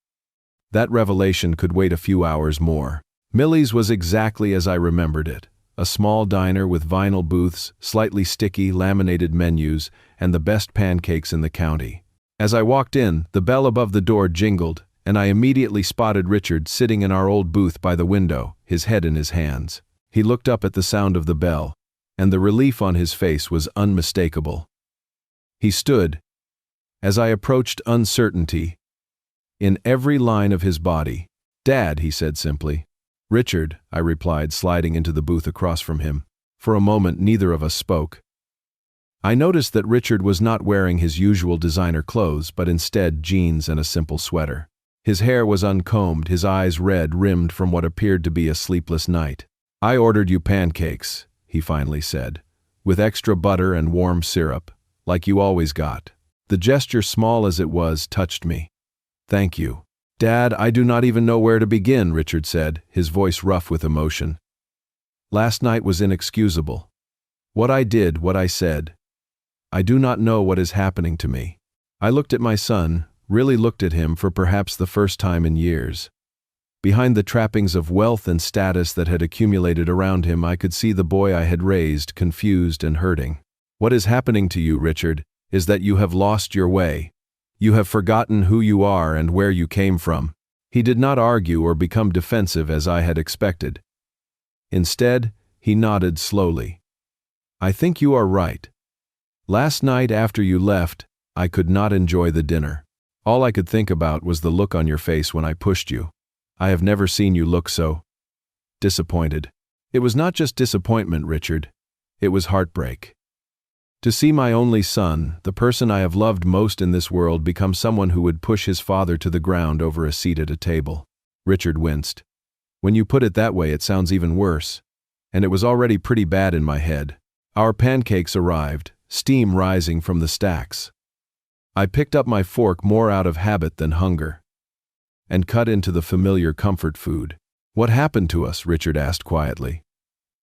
That revelation could wait a few hours more. Millie's was exactly as I remembered it. A small diner with vinyl booths, slightly sticky, laminated menus, and the best pancakes in the county. As I walked in, the bell above the door jingled, and I immediately spotted Richard sitting in our old booth by the window, his head in his hands. He looked up at the sound of the bell, and the relief on his face was unmistakable. He stood, as I approached, uncertainty in every line of his body. "Dad," he said simply. "Richard," I replied, sliding into the booth across from him. For a moment, neither of us spoke. I noticed that Richard was not wearing his usual designer clothes, but instead jeans and a simple sweater. His hair was uncombed, his eyes red-rimmed from what appeared to be a sleepless night. "I ordered you pancakes," he finally said, "with extra butter and warm syrup, like you always got." The gesture, small as it was, touched me. "Thank you." "Dad, I do not even know where to begin," Richard said, his voice rough with emotion. "Last night was inexcusable. What I did, what I said. I do not know what is happening to me." I looked at my son, really looked at him for perhaps the first time in years. Behind the trappings of wealth and status that had accumulated around him, I could see the boy I had raised, confused and hurting. "What is happening to you, Richard, is that you have lost your way. You have forgotten who you are and where you came from." He did not argue or become defensive as I had expected. Instead, he nodded slowly. "I think you are right. Last night after you left, I could not enjoy the dinner. All I could think about was the look on your face when I pushed you. I have never seen you look so disappointed." It was not just disappointment, Richard. It was heartbreak. To see my only son, the person I have loved most in this world, become someone who would push his father to the ground over a seat at a table. Richard winced. "When you put it that way, it sounds even worse." And it was already pretty bad in my head. Our pancakes arrived, steam rising from the stacks. I picked up my fork more out of habit than hunger, and cut into the familiar comfort food. "What happened to us?" Richard asked quietly.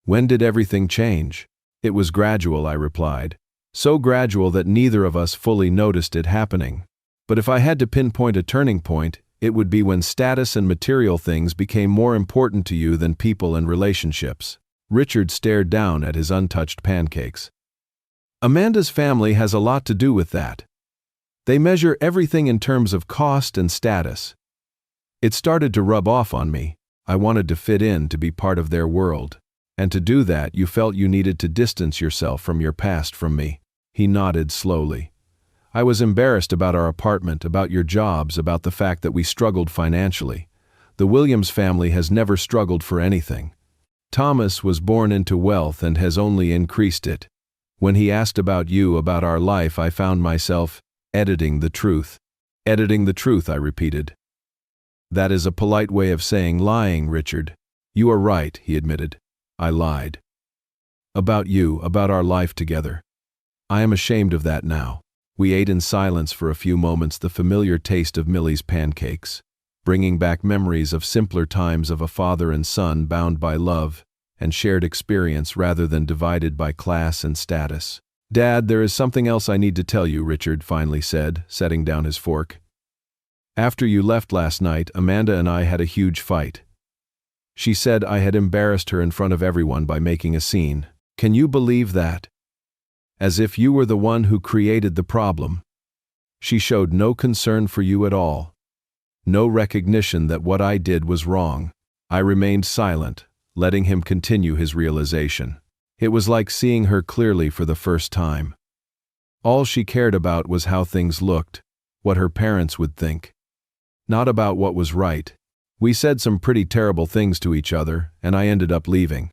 "When did everything change?" "It was gradual," I replied. "So gradual that neither of us fully noticed it happening. But if I had to pinpoint a turning point, it would be when status and material things became more important to you than people and relationships." Richard stared down at his untouched pancakes. "Amanda's family has a lot to do with that. They measure everything in terms of cost and status. It started to rub off on me. I wanted to fit in, to be part of their world. And to do that, you felt you needed to distance yourself from your past from me." He nodded slowly. "I was embarrassed about our apartment, about your jobs, about the fact that we struggled financially. The Williams family has never struggled for anything. Thomas was born into wealth and has only increased it. When he asked about you, about our life, I found myself editing the truth." "Editing the truth," I repeated. "That is a polite way of saying lying, Richard." "You are right," he admitted. "I lied. About you, about our life together. I am ashamed of that now." We ate in silence for a few moments, the familiar taste of Millie's pancakes, bringing back memories of simpler times of a father and son bound by love and shared experience rather than divided by class and status. "Dad, there is something else I need to tell you," Richard finally said, setting down his fork. "After you left last night, Amanda and I had a huge fight. She said I had embarrassed her in front of everyone by making a scene. Can you believe that? As if you were the one who created the problem. She showed no concern for you at all. No recognition that what I did was wrong." I remained silent, letting him continue his realization. It was like seeing her clearly for the first time. All she cared about was how things looked, what her parents would think. Not about what was right. We said some pretty terrible things to each other, and I ended up leaving.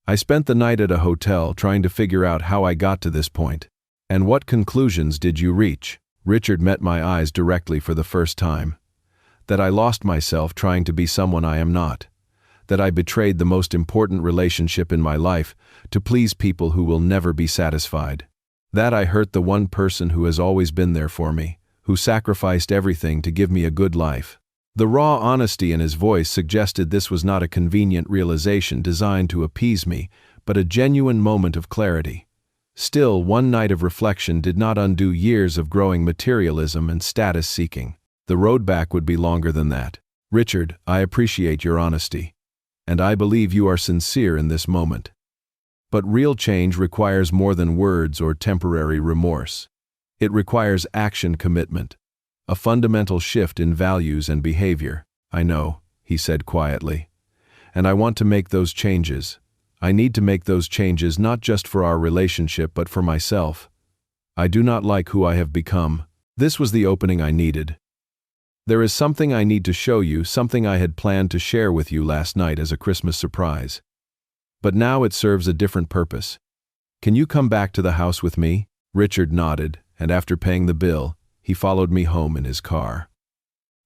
I spent the night at a hotel trying to figure out how I got to this point. "And what conclusions did you reach?" Richard met my eyes directly for the first time. "That I lost myself trying to be someone I am not. that I betrayed the most important relationship in my life to please people who will never be satisfied. That I hurt the one person who has always been there for me, who sacrificed everything to give me a good life. The raw honesty in his voice suggested this was not a convenient realization designed to appease me, but a genuine moment of clarity. Still, one night of reflection did not undo years of growing materialism and status-seeking. The road back would be longer than that. Richard, I appreciate your honesty, and I believe you are sincere in this moment. But real change requires more than words or temporary remorse. It requires action commitment, a fundamental shift in values and behavior. I know, he said quietly, and I want to make those changes. I need to make those changes not just for our relationship but for myself. I do not like who I have become. This was the opening I needed. There is something I need to show you, something I had planned to share with you last night as a Christmas surprise. But now it serves a different purpose. Can you come back to the house with me? Richard nodded, and after paying the bill, he followed me home in his car.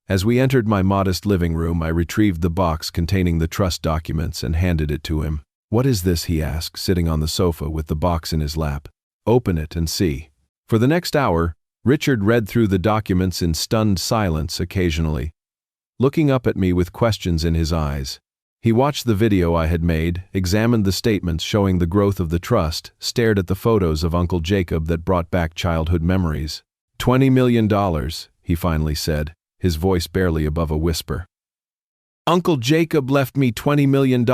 As we entered my modest living room, I retrieved the box containing the trust documents and handed it to him. What is this? He asked, sitting on the sofa with the box in his lap. Open it and see. For the next hour, Richard read through the documents in stunned silence occasionally, looking up at me with questions in his eyes. He watched the video I had made, examined the statements showing the growth of the trust, stared at the photos of Uncle Jacob that brought back childhood memories. $20 million, he finally said, his voice barely above a whisper. Uncle Jacob left me $20 million.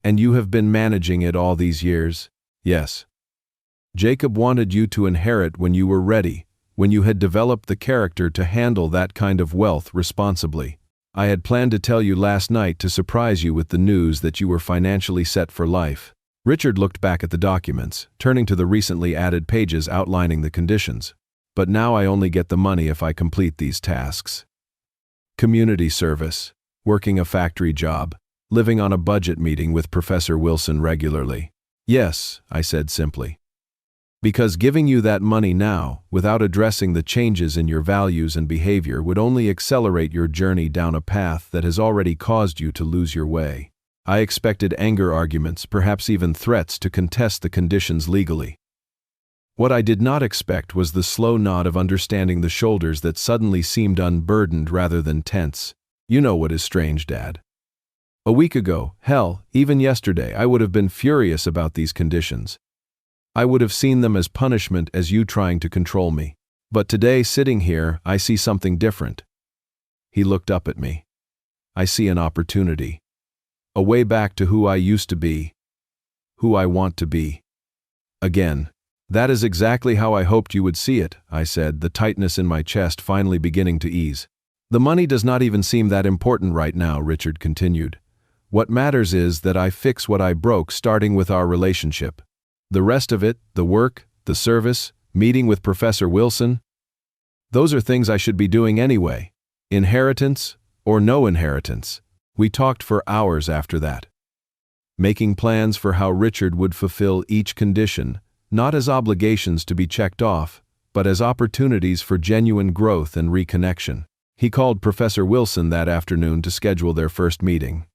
And you have been managing it all these years? Yes. Jacob wanted you to inherit when you were ready, when you had developed the character to handle that kind of wealth responsibly. I had planned to tell you last night to surprise you with the news that you were financially set for life. Richard looked back at the documents, turning to the recently added pages outlining the conditions. But now I only get the money if I complete these tasks. Community service, working a factory job, living on a budget, meeting with Professor Wilson regularly. Yes, I said simply. Because giving you that money now, without addressing the changes in your values and behavior, would only accelerate your journey down a path that has already caused you to lose your way. I expected anger arguments, perhaps even threats to contest the conditions legally. What I did not expect was the slow nod of understanding, the shoulders that suddenly seemed unburdened rather than tense. You know what is strange, Dad? A week ago, hell, even yesterday, I would have been furious about these conditions. I would have seen them as punishment, as you trying to control me. But today, sitting here, I see something different. He looked up at me. I see an opportunity. A way back to who I used to be. Who I want to be. Again. That is exactly how I hoped you would see it, I said, the tightness in my chest finally beginning to ease. The money does not even seem that important right now, Richard continued. What matters is that I fix what I broke, starting with our relationship. The rest of it, the work, the service, meeting with Professor Wilson, those are things I should be doing anyway. Inheritance or no inheritance. We talked for hours after that, making plans for how Richard would fulfill each condition, not as obligations to be checked off, but as opportunities for genuine growth and reconnection. He called Professor Wilson that afternoon to schedule their first meeting.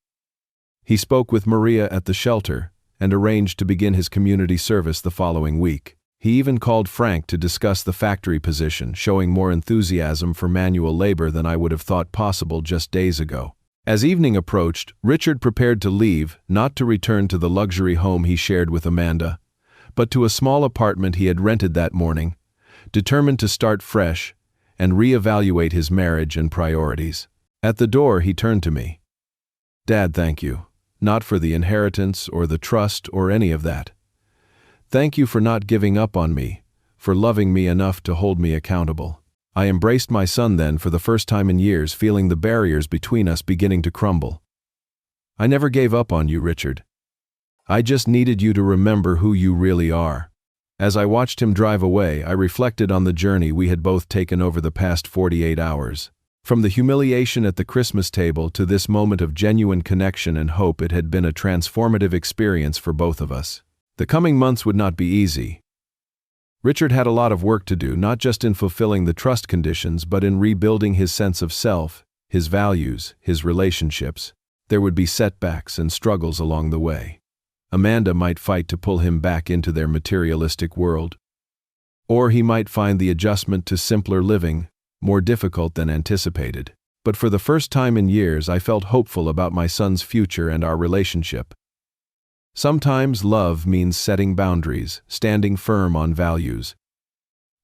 He spoke with Maria at the shelter and arranged to begin his community service the following week. He even called Frank to discuss the factory position, showing more enthusiasm for manual labor than I would have thought possible just days ago. As evening approached, Richard prepared to leave, not to return to the luxury home he shared with Amanda, but to a small apartment he had rented that morning, determined to start fresh and reevaluate his marriage and priorities. At the door, he turned to me. Dad, thank you. Not for the inheritance or the trust or any of that. Thank you for not giving up on me, for loving me enough to hold me accountable. I embraced my son then for the first time in years, feeling the barriers between us beginning to crumble. I never gave up on you, Richard. I just needed you to remember who you really are. As I watched him drive away, I reflected on the journey we had both taken over the past 48 hours. From the humiliation at the Christmas table to this moment of genuine connection and hope, it had been a transformative experience for both of us. The coming months would not be easy. Richard had a lot of work to do, not just in fulfilling the trust conditions, but in rebuilding his sense of self, his values, his relationships. There would be setbacks and struggles along the way. Amanda might fight to pull him back into their materialistic world. Or he might find the adjustment to simpler living more difficult than anticipated. But for the first time in years, I felt hopeful about my son's future and our relationship. Sometimes love means setting boundaries, standing firm on values,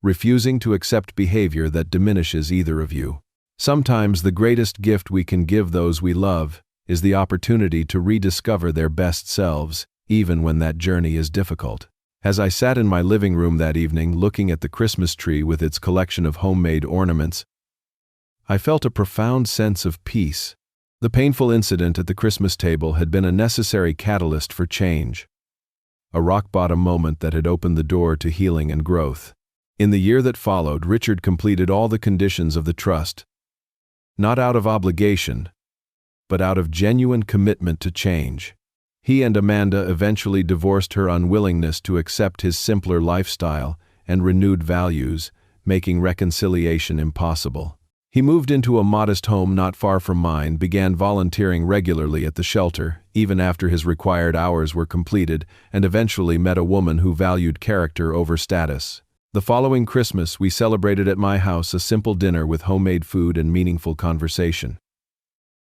refusing to accept behavior that diminishes either of you. Sometimes the greatest gift we can give those we love is the opportunity to rediscover their best selves, even when that journey is difficult. As I sat in my living room that evening looking at the Christmas tree with its collection of homemade ornaments, I felt a profound sense of peace. The painful incident at the Christmas table had been a necessary catalyst for change, a rock-bottom moment that had opened the door to healing and growth. In the year that followed, Richard completed all the conditions of the trust, not out of obligation, but out of genuine commitment to change. He and Amanda eventually divorced her unwillingness to accept his simpler lifestyle and renewed values, making reconciliation impossible. He moved into a modest home not far from mine, began volunteering regularly at the shelter, even after his required hours were completed, and eventually met a woman who valued character over status. The following Christmas, we celebrated at my house a simple dinner with homemade food and meaningful conversation.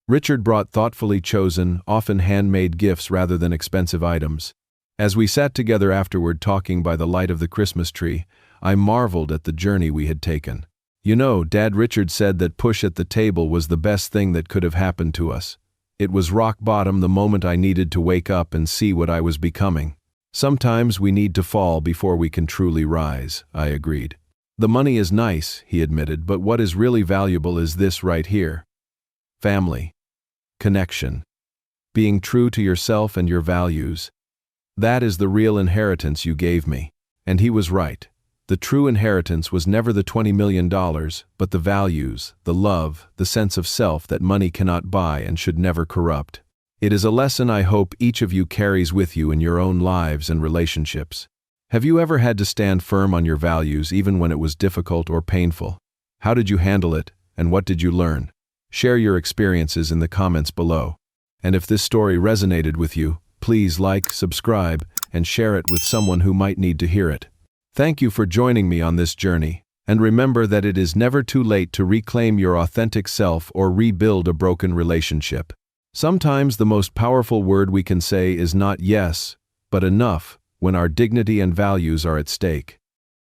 Richard brought thoughtfully chosen, often handmade gifts rather than expensive items. As we sat together afterward talking by the light of the Christmas tree, I marveled at the journey we had taken. You know, Dad, Richard said that push at the table was the best thing that could have happened to us. It was rock bottom, the moment I needed to wake up and see what I was becoming. Sometimes we need to fall before we can truly rise, I agreed. The money is nice, he admitted, but what is really valuable is this right here. Family. Connection. Being true to yourself and your values. That is the real inheritance you gave me. And he was right. The true inheritance was never the $20 million, but the values, the love, the sense of self that money cannot buy and should never corrupt. It is a lesson I hope each of you carries with you in your own lives and relationships. Have you ever had to stand firm on your values even when it was difficult or painful? How did you handle it, and what did you learn? Share your experiences in the comments below. And if this story resonated with you, please like, subscribe, and share it with someone who might need to hear it. Thank you for joining me on this journey, and remember that it is never too late to reclaim your authentic self or rebuild a broken relationship. Sometimes the most powerful word we can say is not yes, but enough, when our dignity and values are at stake.